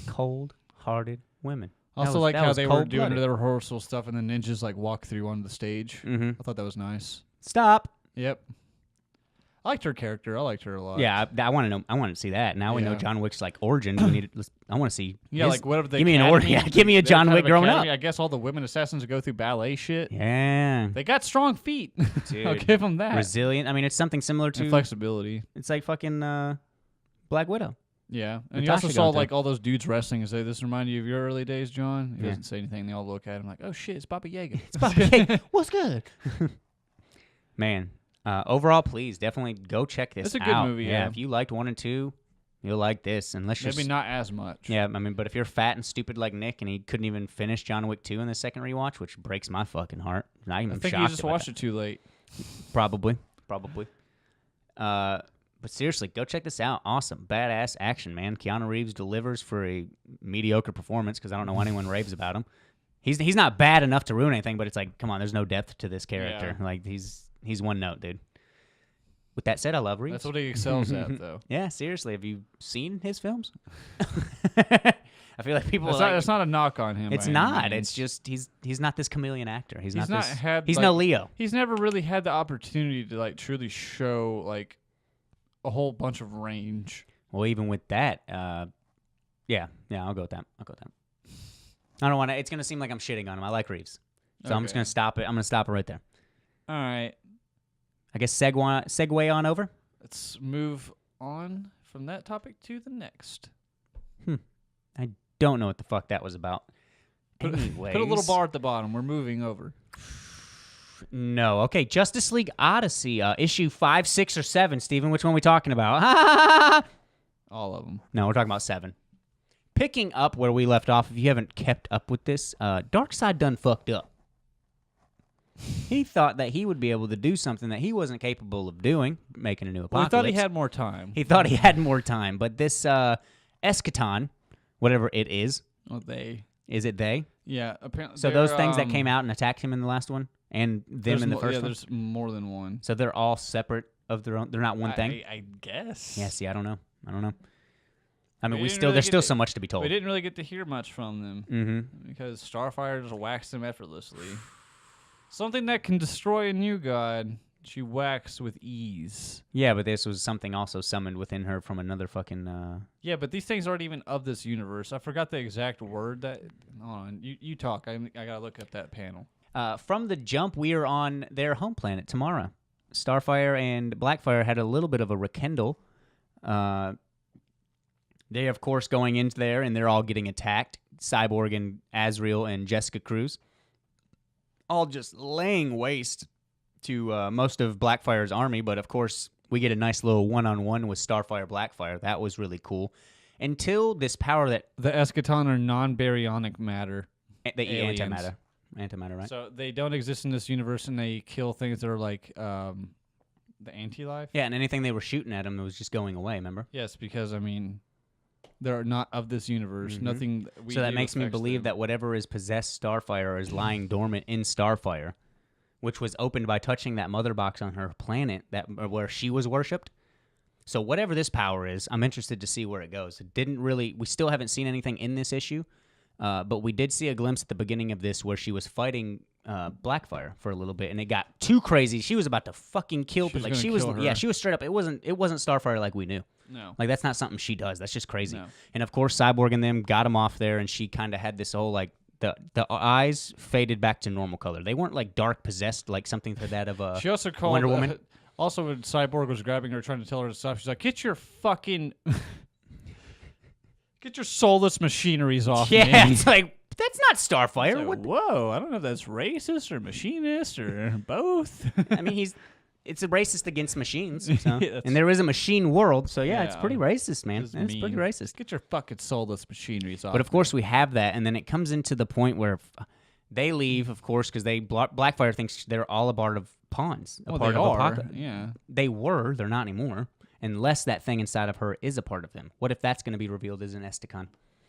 Cold-hearted women. Also, like how they were doing cold-blooded. their rehearsal stuff, and the ninjas, like, walk through onto the stage. Mm-hmm. I thought that was nice. Stop. Yep. I liked her character. I liked her a lot. Yeah, I want to know. I want to see that. Now we know Yeah. John Wick's like origins. We need. I want to see. Yeah, his- like whatever they give me an order. Yeah, give me a John Wick growing up. I guess all the women assassins go through ballet shit. Yeah, They got strong feet. I'll Dude. give them that. resilient. I mean, it's something similar And to. flexibility. It's like fucking Black Widow. Yeah, and you Natasha also saw going like all those dudes wrestling and say, "This remind you of your early days, John." He Yeah. doesn't say anything. They all look at him like, "Oh shit, it's Baba Yaga." It's Bobby. Hey, what's good? Man, overall, please definitely go check this out. It's a good movie, yeah. If you liked 1 and 2, you'll like this. And let's just Maybe not as much. Yeah, I mean, but if you're fat and stupid like Nick and he couldn't even finish John Wick 2 in the second rewatch, which breaks my fucking heart. I I think you just watched it too late. Probably. But seriously, go check this out. Awesome. Badass action, man. Keanu Reeves delivers for a mediocre performance because I don't know why anyone raves about him. He's not bad enough to ruin anything, but it's like, come on, there's no depth to this character. Yeah. Like he's one note, dude. With that said, I love Reeves. That's what he excels at, though. Yeah, seriously. Have you seen his films? I feel like people. That's not a knock on him. It's by any not. means. It's just he's not this chameleon actor. He's not this. had. He's like, no Leo. He's never really had the opportunity to like truly show like a whole bunch of range. Well, even with that, yeah, I'll go with that. I don't want to. It's gonna seem like I'm shitting on him. I like Reeves, so I'm just Okay. gonna stop it. I'm gonna stop it right there. All right, I guess segue on over. let's move on from that topic to the next. I don't know what the fuck that was about. Put Anyways, a little bar at the bottom. We're moving over. No, okay. Justice League Odyssey, issue 5, 6, or 7. Steven, which one are we talking about? All of them. No, we're talking about 7. Picking up where we left off, if you haven't kept up with this, Darkseid done fucked up. He thought that he would be able to do something that he wasn't capable of doing, making a new Well, apocalypse. he thought he had more time. He thought he had more time, but this eschaton, whatever it is it they? Yeah, apparently. So those things that came out and attacked him in the last one, and them in the first yeah, one? there's more than one. So they're all separate of their own. They're not one thing? I guess. Yeah, see, I don't know. I mean, We didn't there's really still get so much to be told. We didn't really get to hear much from them Mm-hmm. because Starfire just waxed them effortlessly. Something that can destroy a new god, she waxed with ease. Yeah, but this was something also summoned within her from another fucking... Yeah, but these things aren't even of this universe. I forgot the exact word that... Hold on, you talk. I gotta look up that panel. From the jump, we are on their home planet, Tamara. Starfire and Blackfire had a little bit of a rekindle. They, of course, going into there, and they're all getting attacked. Cyborg and Azrael and Jessica Cruz. All just laying waste to most of Blackfire's army, but of course, we get a nice little one-on-one with Starfire Blackfire. That was really cool. Until this power that... The eschaton are non-baryonic matter. The aliens. antimatter. Antimatter, right? So they don't exist in this universe, and they kill things that are like the anti-life. Yeah, and anything they were shooting at him was just going away, remember? Yes, because, I mean, they're not of this universe. Mhm. Nothing that we So that do makes me affects believe them. that whatever is possessed Starfire is lying dormant in Starfire, which was opened by touching that mother box on her planet where she was worshipped. So whatever this power is, I'm interested to see where it goes. It didn't really... We still haven't seen anything in this issue, but we did see a glimpse at the beginning of this where she was fighting Blackfire for a little bit, and it got too crazy. She was about to fucking kill... She was like gonna she was... kill her. Yeah, she was straight up... It wasn't Starfire like we knew. No. Like, that's not something she does. That's just crazy. No. And, of course, Cyborg and them got him off there, and she kind of had this whole, like, the eyes faded back to normal color. They weren't, like, dark possessed, like something to that of She also called Wonder Woman. Also, when Cyborg was grabbing her, trying to tell her to stop, she's like, "Get your fucking, get your soulless machineries off Yeah, me." it's like, that's not Starfire. It's like, What? whoa, I don't know if that's racist or machinist or both. I mean, it's a racist against machines. So. Yeah, that's- And there is a machine world, so yeah, it's Yeah. pretty racist, man. It's It's pretty mean. racist. Get your fucking soulless machineries off. But of course, we have that, and then it comes into the point where they leave, of course, because Blackfire thinks they're all a part of pawns, a well, part they of are. Apocalypse. Yeah. They were, they're not anymore. unless that thing inside of her is a part of him. What if that's going to be revealed as an Esticon?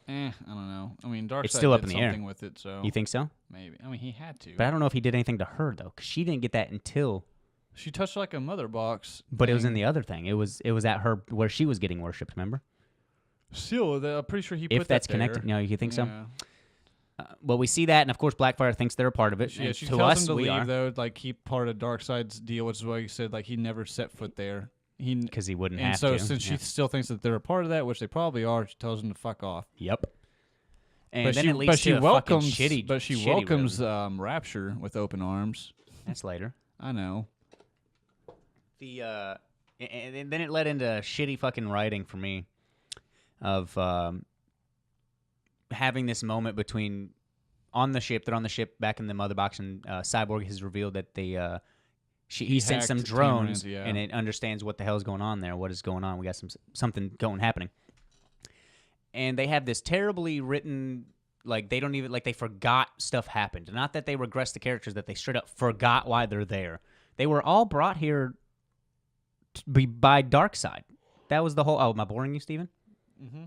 I don't know. I mean, Darkseid It's still up did in the air. something with it, so You think so? maybe. I mean, he had to. But I don't know if he did anything to her though, because she didn't get that until. She touched like a mother box. But it was in the other thing. It was at her where she was getting worshipped. Remember? Still, I'm pretty sure he put If that's that connected, there. no, you think so? Yeah. Well, we see that, and of course, Blackfire thinks they're a part of it. Yeah, and she to tells us, him to we leave are, though, like keep part of Darkseid's deal, which is why he said like he never set foot there. because he wouldn't And have so to. since she still thinks that they're a part of that, which they probably are, she tells him to fuck off. Yep. And But then she, it leads but she to a welcomes, fucking shitty. but she shitty welcomes rhythm. Rapture with open arms. That's later. I know. And then it led into shitty fucking writing for me, of having this moment between on the ship. They're on the ship back in the mother box, and Cyborg has revealed that he sent some hacked drones, Tamarin's, yeah. and it understands what the hell is going on there. What is going on? We got something happening. And they have this terribly written, like they don't even, like they forgot stuff happened. Not that they regressed the characters, that they straight up forgot why they're there. They were all brought here by Darkseid. That was the whole. Oh, am I boring you, Steven? Mm-hmm.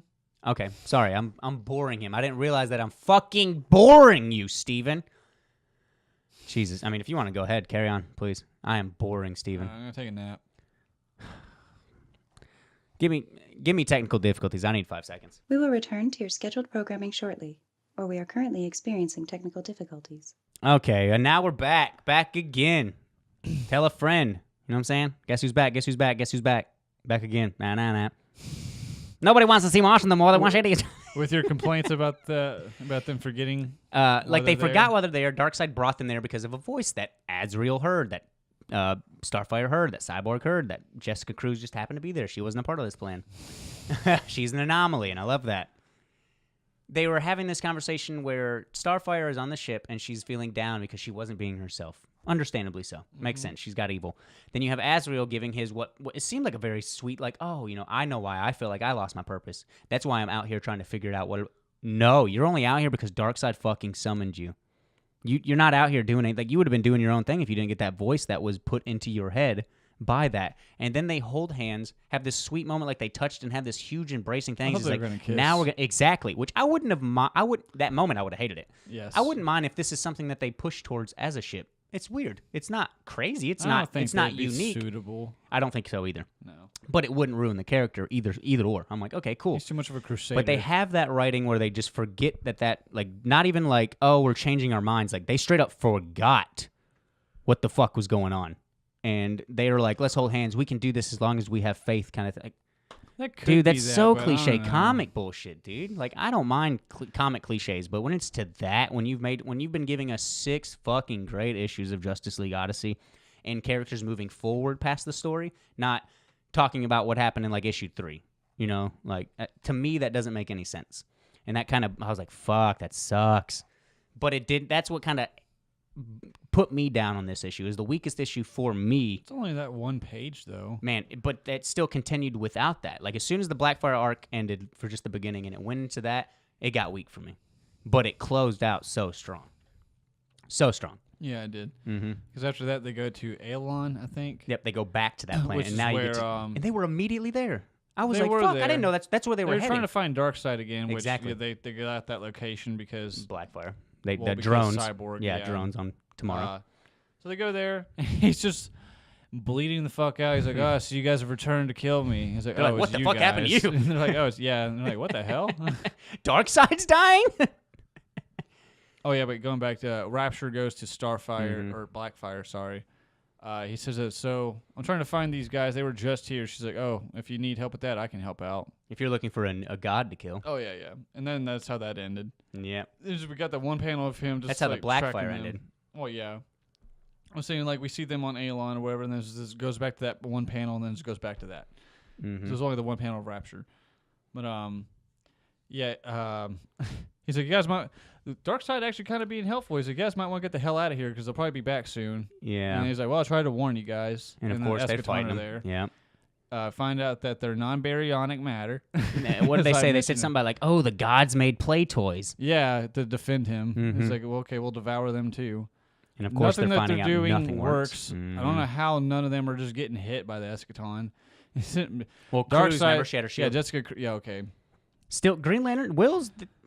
Okay, sorry, I'm boring him. I didn't realize that I'm fucking boring you, Steven. Jesus, I mean, if you want to go ahead, carry on, please. I am boring, Steven. I'm gonna take a nap. Give me technical difficulties. I need 5 seconds. We will return to your scheduled programming shortly, or we are currently experiencing technical difficulties. Okay, and now we're back again. Tell a friend. You know what I'm saying? Guess who's back? Guess who's back? Guess who's back? Back again. Nah. Nobody wants to see Martian no more. They want idiots. With your complaints about them forgetting, Like they they're forgot there? why they're there. Darkseid brought them there because of a voice that Azrael heard, that Starfire heard, that Cyborg heard, that Jessica Cruz just happened to be there. She wasn't a part of this plan. She's an anomaly, and I love that. They were having this conversation where Starfire is on the ship, and she's feeling down because she wasn't being herself. Understandably so. Makes sense. She's got evil. Then you have Azrael giving his what it seemed like a very sweet, like, oh, I know why I feel like I lost my purpose. That's why I'm out here trying to figure it out. No, you're only out here because Darkseid fucking summoned you. You're not out here doing anything. Like, you would have been doing your own thing if you didn't get that voice that was put into your head by that. And then they hold hands, have this sweet moment, like they touched and had this huge embracing thing. It's thought they like, were gonna kiss. now we're gonna exactly. Which I wouldn't have. That moment I would have hated it. yes, I wouldn't mind if this is something that they push towards as a ship. It's weird. It's not crazy. It's I don't not. think It's not they'd be unique. Suitable. I don't think so either. No, But it wouldn't ruin the character either or. I'm like, okay, cool. he's too much of a crusader. But they have that writing where they just forget that like, not even like, oh, we're changing our minds. Like, they straight up forgot what the fuck was going on. And they were like, let's hold hands. We can do this as long as we have faith, kind of thing. That could Dude, be that's that, so but I cliche don't know. comic bullshit, dude. Like, I don't mind comic cliches, but when it's to that, when you've been giving us 6 fucking great issues of Justice League Odyssey and characters moving forward past the story, not talking about what happened in like issue 3, like to me that doesn't make any sense. And that kind of, I was like, fuck, that sucks. But it did. That's what kind of put me down on this issue. Is the weakest issue for me. It's only that one page though. Man, but that still continued without that. Like, as soon as the Blackfire arc ended for just the beginning and it went into that, it got weak for me. But it closed out so strong. So strong. Yeah, I did. Mm-hmm. Because after that, they go to Aelon, I think. Yep, they go back to that planet. Which and is now where, you get to, and they were immediately there. I was they like, were fuck, there. I didn't know that's where they They were were heading. trying to find Darkseid again, which Exactly. they got at that location because Blackfire. well, The because drones. Cyborg, yeah, drones on tomorrow. So they go there, and he's just bleeding the fuck out. He's like, "Oh, so you guys have returned to kill me." He's like, They're "Oh, like, what it's the you fuck happened to guys." you? And they're like, "Oh, it's yeah." And they're like, "What the hell?" Darkseid's dying? Oh yeah, but going back to Rapture goes to Starfire Mhm. or Blackfire. Sorry. He says that. So I'm trying to find these guys. They were just here. She's like, "Oh, if you need help with that, I can help out." If you're looking for a god to kill. Oh yeah. And then that's how that ended. Yeah. We got that one panel of him just That's how the like, Blackfire tracking them. ended. Well, yeah. I'm saying like we see them on Aelon or whatever, and then this goes back to that one panel, and then it goes back to that. Mm-hmm. So there's only the one panel of Rapture, but he's like, you guys might. Darkseid actually kind of being helpful. He's like, you guys might want to get the hell out of here because they'll probably be back soon. Yeah. And he's like, well, I tried to warn you guys. And of then course they're Eschaton fighting are them. there. Yeah. Find out that they're non-baryonic matter. What did they As I say? They mentioned said it. something about like, oh, the gods made play toys. Yeah, to defend him. Mhm. He's like, well, okay, we'll devour them too. And of course Nothing they're that finding they're out doing nothing works. I don't know how none of them are just getting hit by the Eschaton. Well, Dark Cruz Side, never she had her shield. Yeah, Jessica. Yeah, okay. Still, Green Lantern,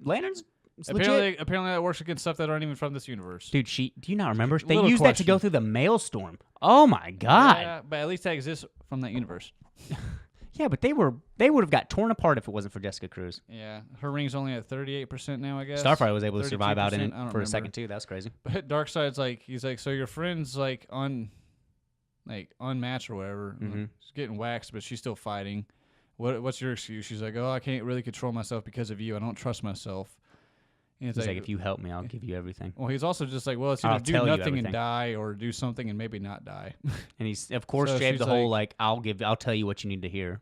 Lanterns. It's legit. Apparently, that works against stuff that aren't even from this universe. Dude, do you not remember? They Little used that to go question. through the maelstrom. Oh my god. Yeah, but at least that exists from that universe. Yeah, but they would have got torn apart if it wasn't for Jessica Cruz. Yeah, her ring's only at 38% now, I guess. Starfire was able to survive out in 32%, it I don't for a remember. second too. That was crazy. But Darkseid's like, he's like, so your friend's like unmatched or whatever. Mhm. She's getting waxed, but she's still fighting. What's your excuse? She's like, oh, I can't really control myself because of you. I don't trust myself. And He's like, if you help me, I'll give you everything. Well, he's also just like, well, it's I'll either do tell you nothing and everything. die, or do something and maybe not die. And he's of course So shaved she's the whole like- I'll tell you what you need to hear.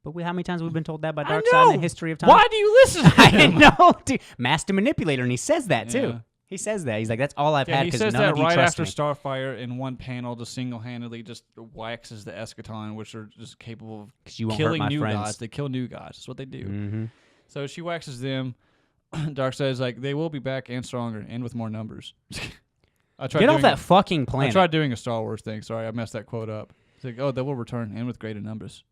But how many times have we been told that by I Darkseid in the know! history of time? Why do you listen to I him? know, dude. Master manipulator, and he says that too. Yeah. He says that. He's like, that's all I've Yeah, had he because says none that of you right trust after me. Starfire in one panel, just single-handedly just waxes the Eschaton, which are just capable of 'Cause you won't hurt killing my new friends. gods. They kill new gods. That's what they do. Mm-hmm. So she waxes them. Darkseid's like, they will be back and stronger and with more numbers. I tried Get off doing that a- fucking I planet. tried doing a Star Wars thing. Sorry, I messed that quote up. It's like, oh, they will return and with greater numbers.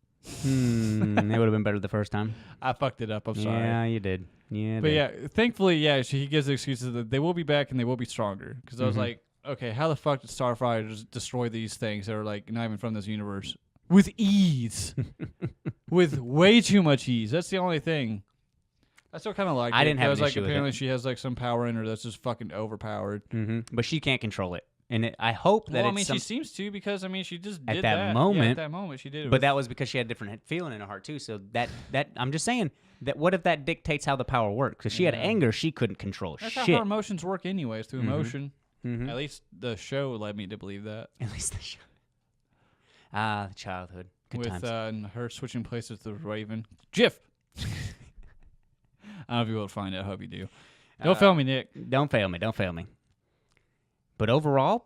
It would have been better the first time. I fucked it up. I'm sorry. Yeah, you did. Yeah, But yeah, thankfully, yeah, he gives the excuses that they will be back and they will be stronger. Because I was Mhm. like, okay, how the fuck did Starfire just destroy these things that are like not even from this universe with ease, with way too much ease? That's the only thing. I still kind of like. I it. didn't have I was an like, issue with it. apparently she has like some power in her that's just fucking overpowered. But she can't control it, and I hope that Well, I it's mean, some- she seems to because I mean, she just At did that that Yeah, moment- at that moment, she did it. But with- that was because she had a different feeling in her heart too. So that I'm just saying that what if that dictates how the power works? Because she had Yeah. anger, she couldn't control that's shit. how her emotions work, anyways, through emotion. Mhm. At least the show led me to believe that. At least the show. Ah, the childhood. Good With times. and her switching places with Raven. Jiff. I don't know if you will find it. I hope you do. Don't fail me, Nick. Don't fail me. Don't fail me. But overall,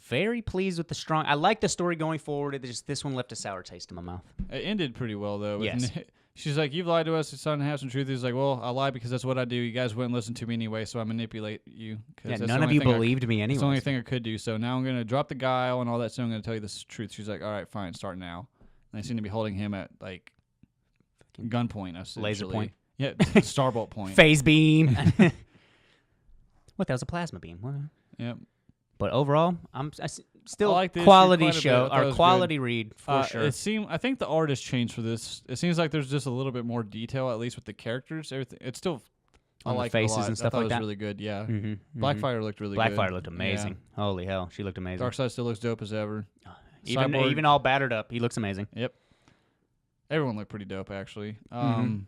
very pleased with the strong. I like the story going forward. It just this one left a sour taste in my mouth. It ended pretty well though. with Yes. Nick. She's like, "You've lied to us. It's starting to have some truth." He's like, "Well, I lie because that's what I do. You guys wouldn't listen to me anyway, so I manipulate you." Yeah, That's none the of only you thing believed me That's anyway. the only thing I could do. So now I'm gonna drop the guile and all that. So I'm gonna tell you the truth. She's like, "All right, fine, start now." And they seem to be holding him at like gunpoint, essentially. Laser point. Yeah, starbolt point. Phase beam. What? That was a plasma beam. What? Yep. But overall, still I like this quality quite a bit. show I thought it or was quality read for sure. I think the art has changed for this. It seems like there's just a little bit more detail, at least with the characters. Everything. It's still I On the like it a faces lot. and stuff I thought like it was that? really good. Yeah. Mm-hmm, Blackfire looked really good. Blackfire looked amazing. Holy hell, she looked amazing. Darkseid still looks dope as ever. Even Cyborg- all battered up, he looks amazing. Yep. Everyone looked pretty dope, actually. Mhm.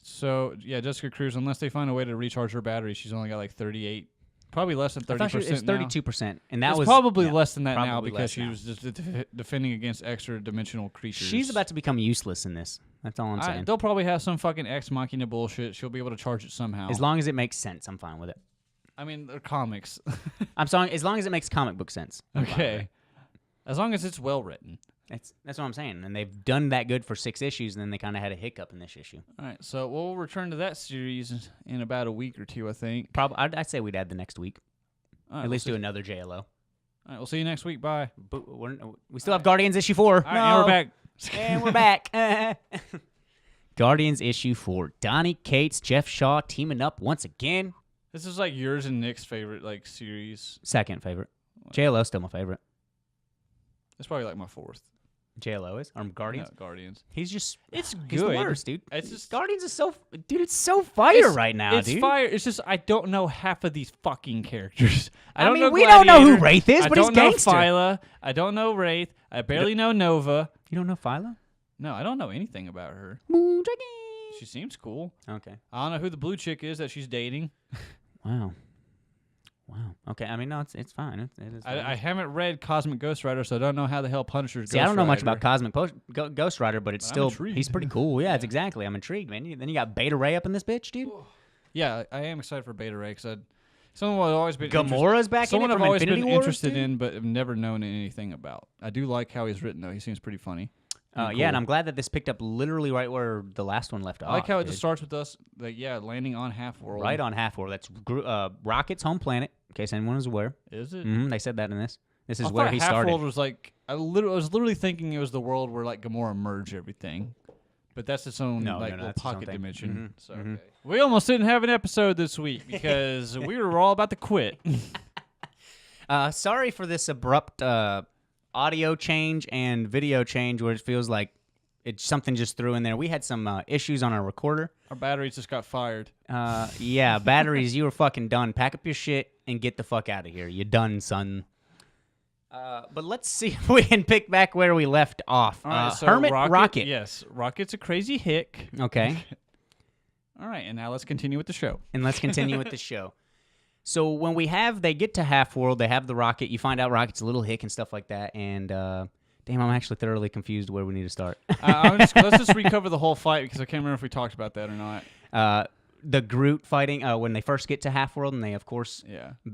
So yeah, Jessica Cruz. Unless they find a way to recharge her battery, she's only got like 38, probably less than 30%. It's 32%, and that It's was probably yeah, less than that now probably because less she now. was just defending against extra dimensional creatures. She's about to become useless in this. That's all I'm saying. They'll probably have some fucking ex machina bullshit. She'll be able to charge it somehow. As long as it makes sense, I'm fine with it. I mean, they're comics. I'm sorry, as long as it makes comic book sense. I'm fine with it. Okay. As long as it's well written. That's what I'm saying. And they've done that good for 6 issues, and then they kind of had a hiccup in this issue. All right, so we'll return to that series in about a week or two, I think. Probably, I'd say we'd add the next week. All right, At least we'll do another JLO. All right, we'll see you next week. Bye. But we still have Guardians issue 4. All right, and we're back. And we're back. Guardians issue 4. Donnie Cates, Jeff Shaw teaming up once again. This is like yours and Nick's favorite like series. Second favorite. JLO's still my favorite. It's probably like my fourth. JLO is? Or Guardians? Yeah, Guardians. He's just... It's He's the good. worst, dude. It's just Guardians is so... Dude, it's so fire right now, it's dude. fire. It's just I don't know half of these fucking characters. I don't mean, know we don't know who Gladiator. Wraith is, I but he's don't know gangster. Phyla. I don't know Wraith. I barely know Nova. You don't know Phyla? No, I don't know anything about her. Moon Dragon. She seems cool. Okay. I don't know who the blue chick is that she's dating. Wow. Wow. Okay. I mean, no, it's fine. It is fine. I haven't read Cosmic Ghost Rider, so I don't know how the hell Punisher's See, Ghost I don't know much Rider. about Cosmic Ghost Rider, but it's But I'm still intrigued. he's pretty cool. Yeah, it's exactly. I'm intrigued, man. Then you got Beta Ray up in this bitch, dude. Yeah, I am excited for Beta Ray because someone I've always been Gamora's back in someone it I've from always Infinity been Wars, interested dude? in, but have never known anything about. I do like how he's written though. He seems pretty funny. Yeah, and I'm glad that this picked up literally right where the last one left off. I like how it dude. just starts with us, like landing on Half-World. Right on Half-World. That's Rocket's home planet, in case anyone is aware. Is it? They said that in this. This is where he started. Half-World was like I was literally thinking it was the world where like Gamora merged everything, but that's its own little pocket dimension. So okay. We almost didn't have an episode this week because we were all about to quit. Sorry for this abrupt audio change and video change where it feels like something just threw in there. We had some issues on our recorder. Our batteries just got fired. Yeah, batteries, you were fucking done. Pack up your shit and get the fuck out of here. You done, son. But let's see if we can pick back where we left off. All right, so Hermit Rocket. Yes, Rocket's a crazy hick. Okay. All right, and now let's continue with the show. So when they get to Half-World, they have the Rocket. You find out Rocket's a little hick and stuff like that. And damn, I'm actually thoroughly confused where we need to start. Let's just recover the whole fight because I can't remember if we talked about that or not. The Groot fighting when they first get to Half-World, and they of course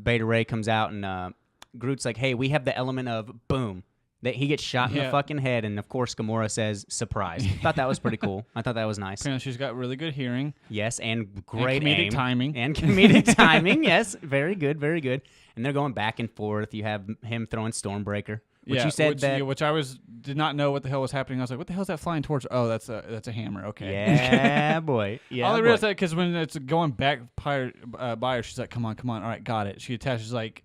Beta Ray comes out and Groot's like, "Hey, we have the element of boom." That he gets shot in the fucking head, and of course Gamora says, "Surprise!" Thought that was pretty cool. I thought that was nice. Apparently, she's got really good hearing. Yes, and great and comedic aim. timing. And comedic timing. Yes, very good, very good. And they're going back and forth. You have him throwing Stormbreaker, which you said which I did not know what the hell was happening. I was like, "What the hell is that flying towards?" Oh, that's a hammer. Okay. Yeah, boy. Yeah. I only realized that because when it's going back by her, she's like, "Come on, all right, got it." She attaches like.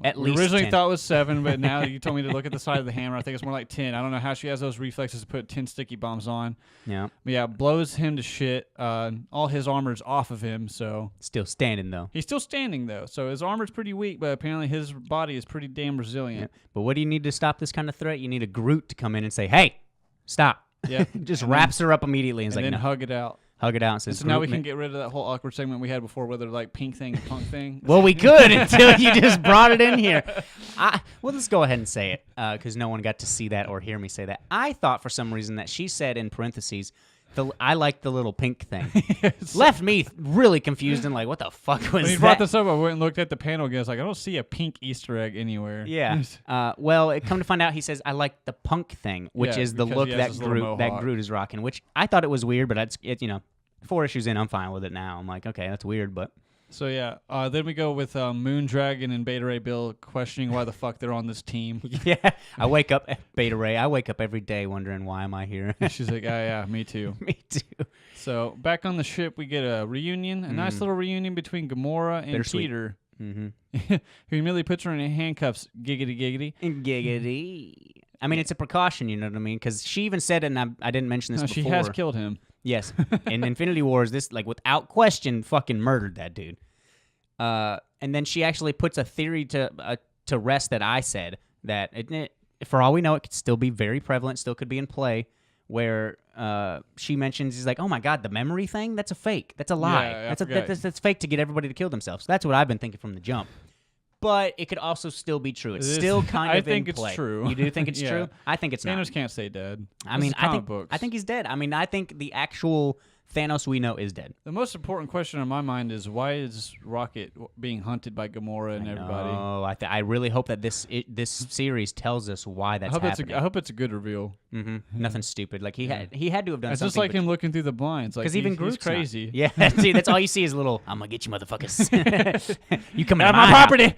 At least we originally 10. thought it was 7, but now you told me to look at the side of the hammer. I think it's more like 10. I don't know how she has those reflexes to put 10 sticky bombs on. Yeah. But yeah, blows him to shit. All his armor's off of him, so. Still standing, though. He's still standing, though. So his armor's pretty weak, but apparently his body is pretty damn resilient. Yeah. But what do you need to stop this kind of threat? You need a Groot to come in and say, "Hey, stop." Yeah. Just wraps her up immediately and is like, then "No." hug it out. Hug it out and says, So now we can get rid of that whole awkward segment we had before, whether like pink thing and punk thing. Well, we could until you just brought it in here. Well, let's go ahead and say it because no one got to see that or hear me say that. I thought for some reason that she said in parentheses, I like the little pink thing. Yes. Left me really confused and like, what the fuck was when that? you brought this up, I went and looked at the panel again. I was like, I don't see a pink Easter egg anywhere. Yeah. Well, come to find out, he says, I like the punk thing, which is the look that Groot is rocking, which I thought it was weird, but it's 4 issues in, I'm fine with it now. I'm like, okay, that's weird, but... So, yeah, then we go with Moondragon and Beta Ray Bill questioning why the fuck they're on this team. Yeah, I wake up, Beta Ray, I wake up every day wondering, why am I here? She's like, yeah, me too. Me too. So, back on the ship, we get a reunion, a nice little reunion between Gamora and Peter. Mm-hmm. Who immediately puts her in handcuffs, giggity, giggity. Giggity. I mean, it's a precaution, you know what I mean? Because she even said it, and I didn't mention this before. She has killed him. Yes. In Infinity Wars, this, like, without question, fucking murdered that dude. And then she actually puts a theory to rest that I said, that for all we know, it could still be very prevalent, still could be in play, where she mentions, he's like, oh my God, the memory thing? That's a fake. That's a lie. Yeah, that's fake to get everybody to kill themselves. That's what I've been thinking from the jump. But it could also still be true. It's still kind of in play. I think it's true. You do think it's true? I think it's not. Thanos can't stay dead. I think he's dead. I mean, I think the actual Thanos we know is dead. The most important question on my mind is why is Rocket being hunted by Gamora and everybody? Oh, I really hope that this series tells us why that's happening. I hope it's a good reveal. Mm-hmm. Nothing stupid. Like he had to have done it's something. It's just like him looking through the blinds. Like even Groot's he's crazy. Not. Yeah, see, that's all you see is a little. I'm gonna get you, motherfuckers. You coming out to my property?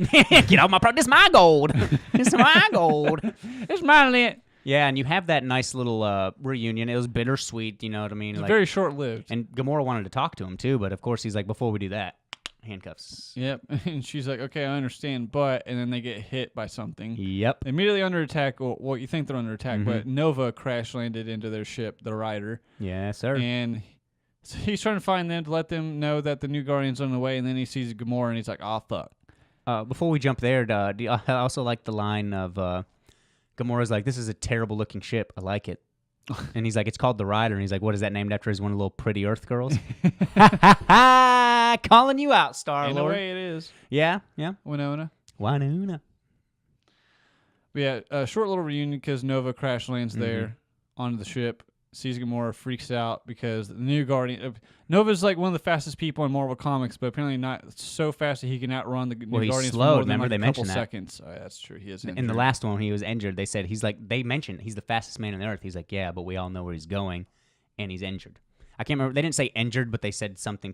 Get off my property. This is my gold. This is my gold. It's my land. Yeah, and you have that nice little reunion. It was bittersweet, you know what I mean? It's very short-lived. And Gamora wanted to talk to him, too, but of course he's like, before we do that, handcuffs. Yep, and she's like, okay, I understand, but... And then they get hit by something. Yep. Immediately under attack, well, you think they're under attack, but Nova crash-landed into their ship, the Rider. Yeah, sir. And so he's trying to find them to let them know that the new Guardian's on the way, and then he sees Gamora, and he's like, oh, fuck. Before we jump there, I also like the line of... Gamora's like, this is a terrible looking ship. I like it. And he's like, it's called the Rider. And he's like, what is that named after? Is one of the little pretty Earth girls? Calling you out, Star-Lord. In a way it is. Yeah. Winona. Yeah, a short little reunion because Nova crash lands there onto the ship. Sees Gamora, freaks out because the new Guardian... Nova's like one of the fastest people in Marvel Comics, but apparently not so fast that he can outrun the new Guardians he's for slowed. more than Remember, like they a couple mentioned that. seconds. Oh, yeah, that's true. He is injured. In the last one, when he was injured, they said they mentioned he's the fastest man on the Earth. He's like, yeah, but we all know where he's going, and he's injured. I can't remember. They didn't say injured, but they said something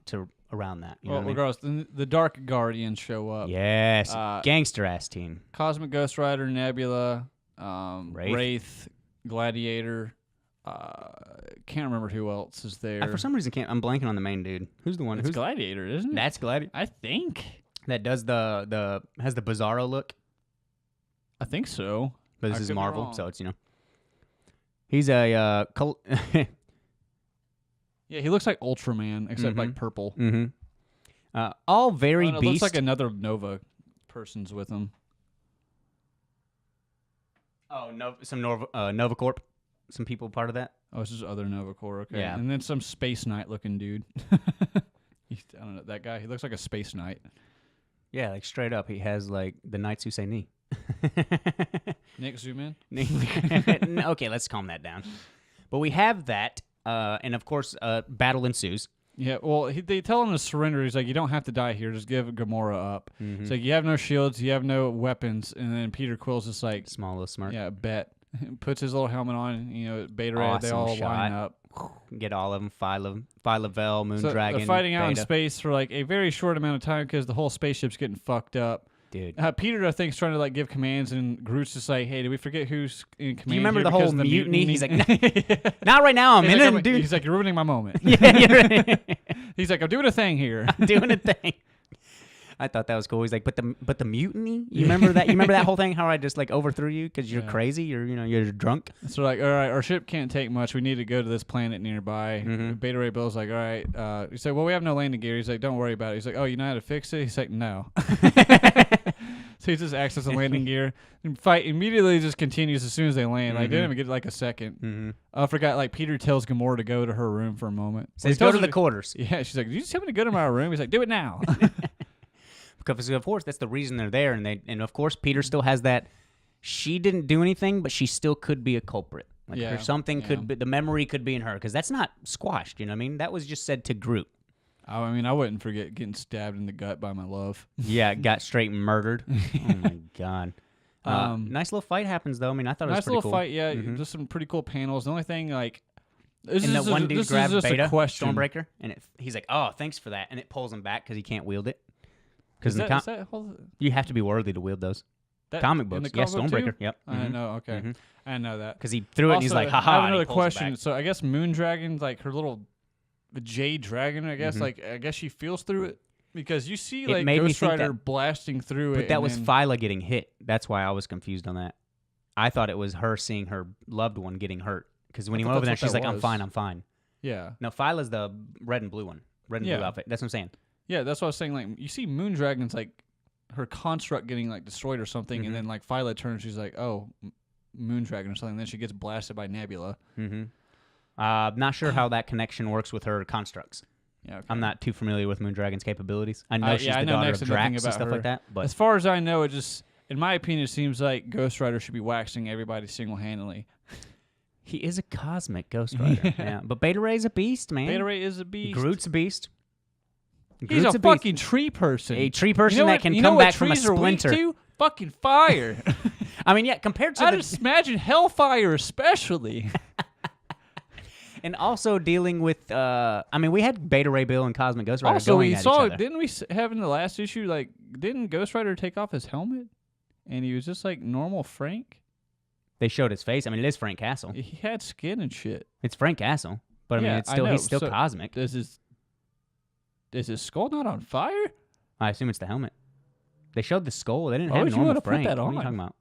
to around that. You know Well, what I mean? regardless, the Dark Guardians show up. Yes, gangster ass team. Cosmic Ghost Rider, Nebula, Wraith, Gladiator. Can't remember who else is there. I, for some reason, I'm blanking on the main dude. Who's the one? It's Gladiator, isn't it? That's Gladiator. I think. That does has the Bizarro look. I think so. But this I is could be Marvel, wrong. so it's he's a Yeah, he looks like Ultraman, except like purple. Mm-hmm. All very It beast. looks like another Nova person's with him. Oh, some Nova Corp. Some people part of that. Oh, it's just other Nova Corps, okay. Yeah. And then some Space Knight looking dude. I don't know, that guy. He looks like a Space Knight. Yeah, like straight up. He has like the Knights Who Say Knee. Nick, zoom in. Okay, let's calm that down. But we have that, and of course, battle ensues. Yeah, well, they tell him to surrender. He's like, you don't have to die here. Just give Gamora up. Mm-hmm. It's like, you have no shields. You have no weapons. And then Peter Quill's just like, Small little smirk. yeah, bet. Puts his little helmet on. Beta Ray, they Awesome all shot. line up. Get all of them. Phyla-Vel, Moon So Dragon. they're fighting out in Beta. space for like a very short amount of time because the whole spaceship's getting fucked up. Dude. Peter, I think, is trying to like give commands, and Groot's just like, "Hey, did we forget who's in command?" Do you remember here the because whole of the mutiny? He's like, not right now. I'm He's in like, it, dude. He's like, "You're ruining my moment." Yeah, you're right. He's like, "I'm doing a thing here." Doing a thing. I thought that was cool. He's like, but the mutiny. You remember that? You remember that whole thing? How I just like overthrew you because you're crazy. You're drunk. So like, all right, our ship can't take much. We need to go to this planet nearby. Beta Ray Bill's like, all right. He's like, well, we have no landing gear. He's like, don't worry about it. He's like, oh, you know how to fix it? He's like, no. So he just accesses the landing gear and fight immediately. Just continues as soon as they land. Like, they didn't even get like a second. I forgot. Like Peter tells Gamora to go to her room for a moment. Says, He go tells to her the quarters. Yeah, she's like, did you just tell me to go to my room? He's like, do it now. Because of course that's the reason they're there, and of course Peter still has that. She didn't do anything, but she still could be a culprit. Like Yeah, something yeah. could be, the memory could be in her because that's not squashed. You know what I mean? That was just said to Groot. I mean, I wouldn't forget getting stabbed in the gut by my love. Yeah, got straight murdered. Oh my god. Nice little fight happens though. I mean, I thought it was Nice pretty little cool. fight, yeah. Just some pretty cool panels. The only thing, like, this And is that one just, dude this grabbed is just Beta a question. Stormbreaker, and he's like, "Oh, thanks for that," and it pulls him back because he can't wield it. Because Is that whole, you have to be worthy to wield those comic in books. the Yeah, comic book Stormbreaker. too? Yep. I didn't know. Okay, I didn't know that. Because he threw it, and he's Also, like, "Haha!" I have and he another pulls it question. back. So I guess Moondragon, like her little jade dragon, I guess, like I guess she feels through it because you see like made me Ghost think Rider that- blasting through it. But that and was then, Phyla getting hit. That's why I was confused on that. I thought it was her seeing her loved one getting hurt. Because when I he thought went over there, that's what she's like, that "I'm was. fine, I'm fine." Yeah, No, Phyla's the red and blue one. Red and blue Yeah. outfit. That's what I'm saying. yeah. That's what I was saying. Like you see Moondragon's like her construct getting like destroyed or something, and then like Phyla turns, she's like, oh, Moondragon or something. And then she gets blasted by Nebula. Not sure how that connection works with her constructs. Yeah, okay. I'm not too familiar with Moondragon's capabilities. I know she's I the know daughter next of to nothing Drax and about stuff her. like that. But As far as I know, it just, in my opinion, it seems like Ghost Rider should be waxing everybody single-handedly. he is a cosmic Ghost Rider. Yeah. But Beta Ray's a beast, man. Beta Ray is a beast. Groot's a beast. He's Groot's a beast. fucking tree person. A tree person You know that what- can you know come what back from a trees are weak splinter. to? Fucking fire. I mean, yeah, compared to I the just imagine hellfire especially. and also dealing with I mean, we had Beta Ray Bill and Cosmic Ghost Rider Also, going we at saw, each other. didn't we have in the last issue, like, didn't Ghost Rider take off his helmet? And he was just like normal Frank? They showed his face. I mean, it is Frank Castle. He had skin and shit. It's Frank Castle, but I mean, Yeah, it's I still know. he's still So- cosmic. Is his skull not on fire? I assume it's the helmet. They showed the skull. They didn't Why have would you normal wanna put Frank. that What are you on? talking about?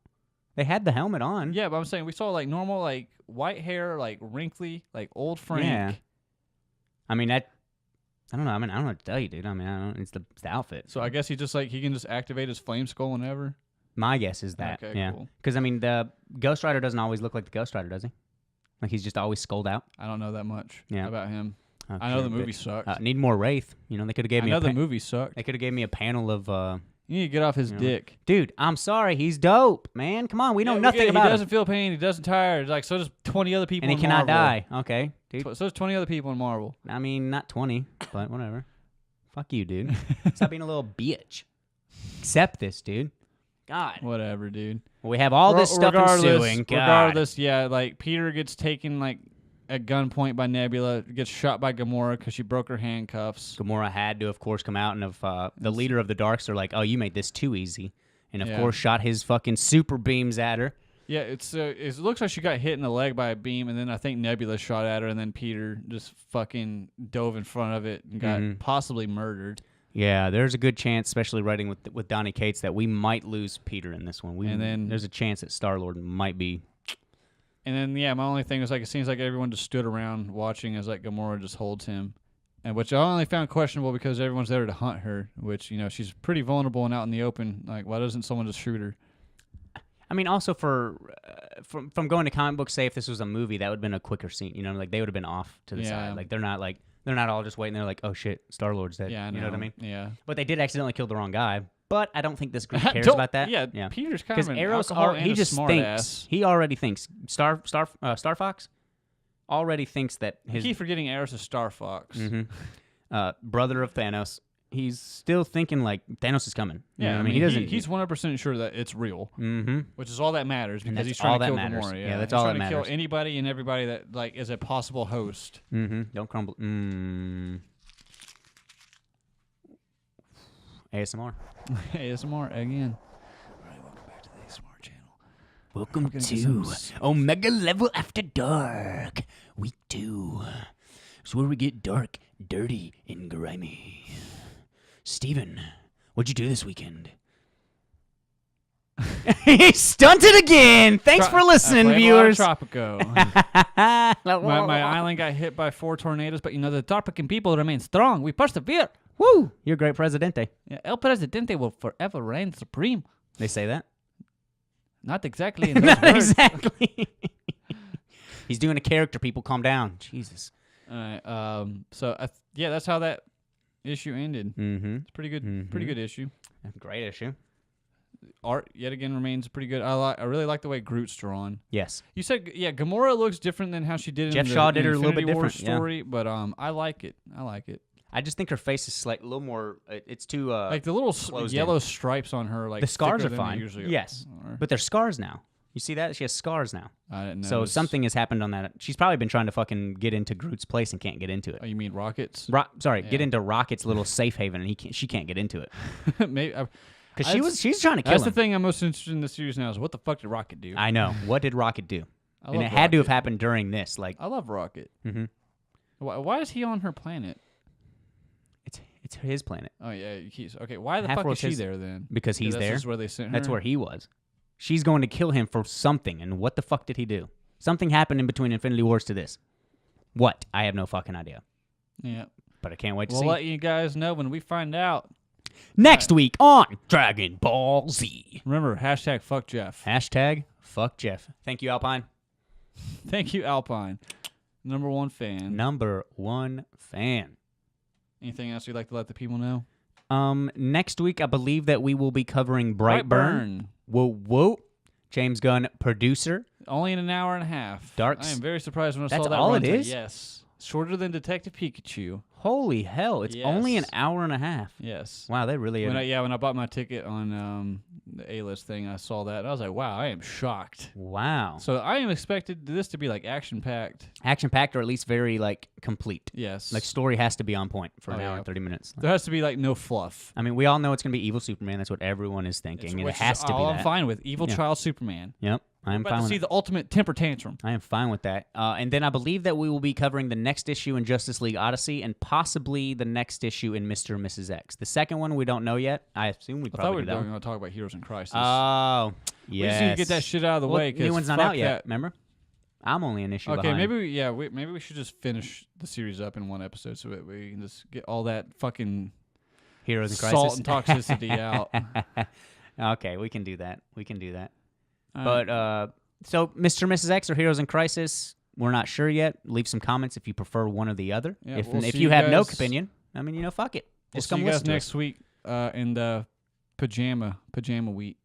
They had the helmet on. Yeah, but I'm saying we saw like normal, like white hair, like wrinkly, like old Frank. Yeah. I mean that. I don't know. I mean, I don't know what to tell you, dude. I mean, I don't. It's the outfit. So I guess he just like he can just activate his flame skull whenever. My guess is that. Okay, yeah. cool. Because I mean, the Ghost Rider doesn't always look like the Ghost Rider, does he? Like he's just always skulled out. I don't know that much Yeah. about him. Oh, I know sure, the but, movie sucked. Need more Wraith. You know, they could have gave I me. know a the movie sucked. They could have gave me a panel of. You need to get off his You know, dick. Dude, I'm sorry. He's dope, man. Come on, we know Yeah, we nothing get it. about He him. doesn't feel pain. He doesn't tire. Like so does 20 other people. And he in cannot Marvel. die. Okay, dude. So does 20 other people in Marvel. I mean, not 20, but whatever. Fuck you, dude. Stop being a little bitch. Accept this, dude. God. Whatever, dude. Well, we have all this stuff regardless, ensuing. God. Regardless, yeah, like Peter gets taken like at gunpoint by Nebula, gets shot by Gamora because she broke her handcuffs. Gamora had to, of course, come out, and the leader of the Darks are like, "Oh, you made this too easy," and of course, shot his fucking super beams at her. Yeah, it looks like she got hit in the leg by a beam, and then I think Nebula shot at her, and then Peter just fucking dove in front of it and got possibly murdered. Yeah, there's a good chance, especially writing with Donny Cates, that we might lose Peter in this one. And then there's a chance that Star-Lord might be. And then, yeah, my only thing is, like, it seems like everyone just stood around watching as, like, Gamora just holds him. And which I only found questionable because everyone's there to hunt her, which, you know, she's pretty vulnerable and out in the open. Like, why doesn't someone just shoot her? I mean, also from going to comic books, say if this was a movie, that would have been a quicker scene. You know, like, they would have been off to the side. Like, they're not all just waiting. They're like, oh, shit, Star-Lord's dead. Yeah, I know. You know what I mean? Yeah. But they did accidentally kill the wrong guy. But I don't think this group cares about that. Yeah, Peter's kind of an Eros alcohol and he a just smart thinks. ass. He already thinks. Star Fox already thinks that I his keep forgetting Eros is Star Fox. brother of Thanos. He's still thinking like Thanos is coming. You know Yeah, what I mean, he doesn't. he's 100% sure that it's real, which is all that matters because that's he's trying all to that kill matters. Gamora. Yeah, that's he's all trying that to kill matters. anybody and everybody that like is a possible host. Don't crumble. ASMR. ASMR again. All right, welcome back to the ASMR channel. Welcome to Omega Level After Dark, Week 2. It's where we get dark, dirty, and grimy. Steven, what'd you do this weekend? He stunted again! Thanks for listening, viewers. Tropico. my island got hit by 4 tornadoes, but you know, the Tropican people remain strong. We persevere. Woo! You're a great presidente. Yeah, El Presidente will forever reign supreme. They say that? Not exactly in those Not words. exactly. He's doing a character, people. Calm down. Jesus. All right. So, yeah, that's how that issue ended. It's pretty good. Pretty good issue. Great issue. Art yet again remains pretty good. I really like the way Groot's drawn. Yes. You said Gamora looks different than how she did Jeff in the Shaw did her a little bit Infinity War different, story, but I like it. I just think her face is like a little more. It's too like the little yellow in. stripes on her. Like the scars thicker are than fine. they usually Yes, are. but they're scars now. You see that? She has scars now. I didn't know. So something has happened on that. She's probably been trying to fucking get into Groot's place and can't get into it. Oh, you mean Rockets? Get into Rocket's little safe haven, and she can't get into it. Maybe. Because she's trying to kill him. That's the thing I'm most interested in the series now is what the fuck did Rocket do? I know. What did Rocket do? And it love had to have Rocket. happened during this. Like, I love Rocket. Mm-hmm. Why is he on her planet? It's his planet. Oh yeah, okay. Why the fuck Half-World is she his- there then? Because he's that's there. just where they sent her. That's where he was. She's going to kill him for something. And what the fuck did he do? Something happened in between Infinity Wars to this. What? I have no fucking idea. Yeah. But I can't wait to We'll see. let you guys know when we find out. Next week on Dragon Ball Z. Remember, #fuck Jeff. #fuck Jeff. Thank you, Alpine. Thank you, Alpine. Number 1 fan. Number 1 fan. Anything else you'd like to let the people know? Next week, I believe that we will be covering Brightburn. Whoa. James Gunn, producer. Only in an hour and a half. Darks. I am very surprised when I saw That's that. all it runtime. is? Yes. Shorter than Detective Pikachu. Holy hell. It's only an Yes. hour and a half. Yes. Wow, they really When I bought my ticket on the A-list thing, I saw that and I was like, wow, I am shocked. Wow. So I am expected this to be like action-packed. Action-packed or at least very, like, complete. Yes. Like, story has to be on point for an Oh, hour yeah. and 30 minutes. There has to be like no fluff. I mean, we all know it's going to be evil Superman. That's what everyone is thinking. And it Which has is to be all that. I'm fine with. Evil Yeah. child Superman. Yep. I am About fine to with see that. the ultimate temper tantrum. I am fine with that. And then I believe that we will be covering the next issue in Justice League Odyssey and possibly the next issue in Mr. and Mrs. X. The second one we don't know yet. I assume we I thought probably we do were that going one. to talk about Heroes in Crisis. Oh, We yes. just need to get that shit out of the way. 'Cause New one's not fuck out yet, that. remember? I'm only an issue Okay, behind. maybe we should just finish the series up in one episode so that we can just get all that fucking Heroes in salt Crisis. and toxicity out. Okay, we can do that. All But right. so Mr. and Mrs. X or Heroes in Crisis, we're not sure yet. Leave some comments if you prefer one or the other. Yeah, if we'll if see you you have no guys- opinion, I mean, fuck it. We'll Just see come you guys listen to next us. week in the pajama week.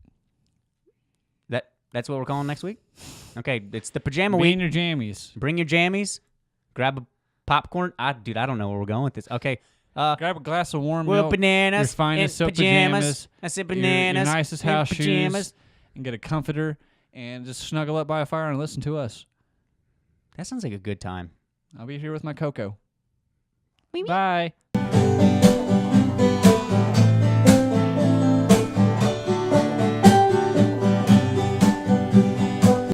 That's what we're calling next week? Okay, it's the pajama Be week. in your jammies. Bring your jammies. Grab a popcorn. Dude, I don't know where we're going with this. Okay. Grab a glass of warm Well, milk. bananas. Your finest in silk pajamas. I said your bananas. nicest in house pajamas. shoes. And get a comforter and just snuggle up by a fire and listen to us. That sounds like a good time. I'll be here with my cocoa. Meep, meep. Bye.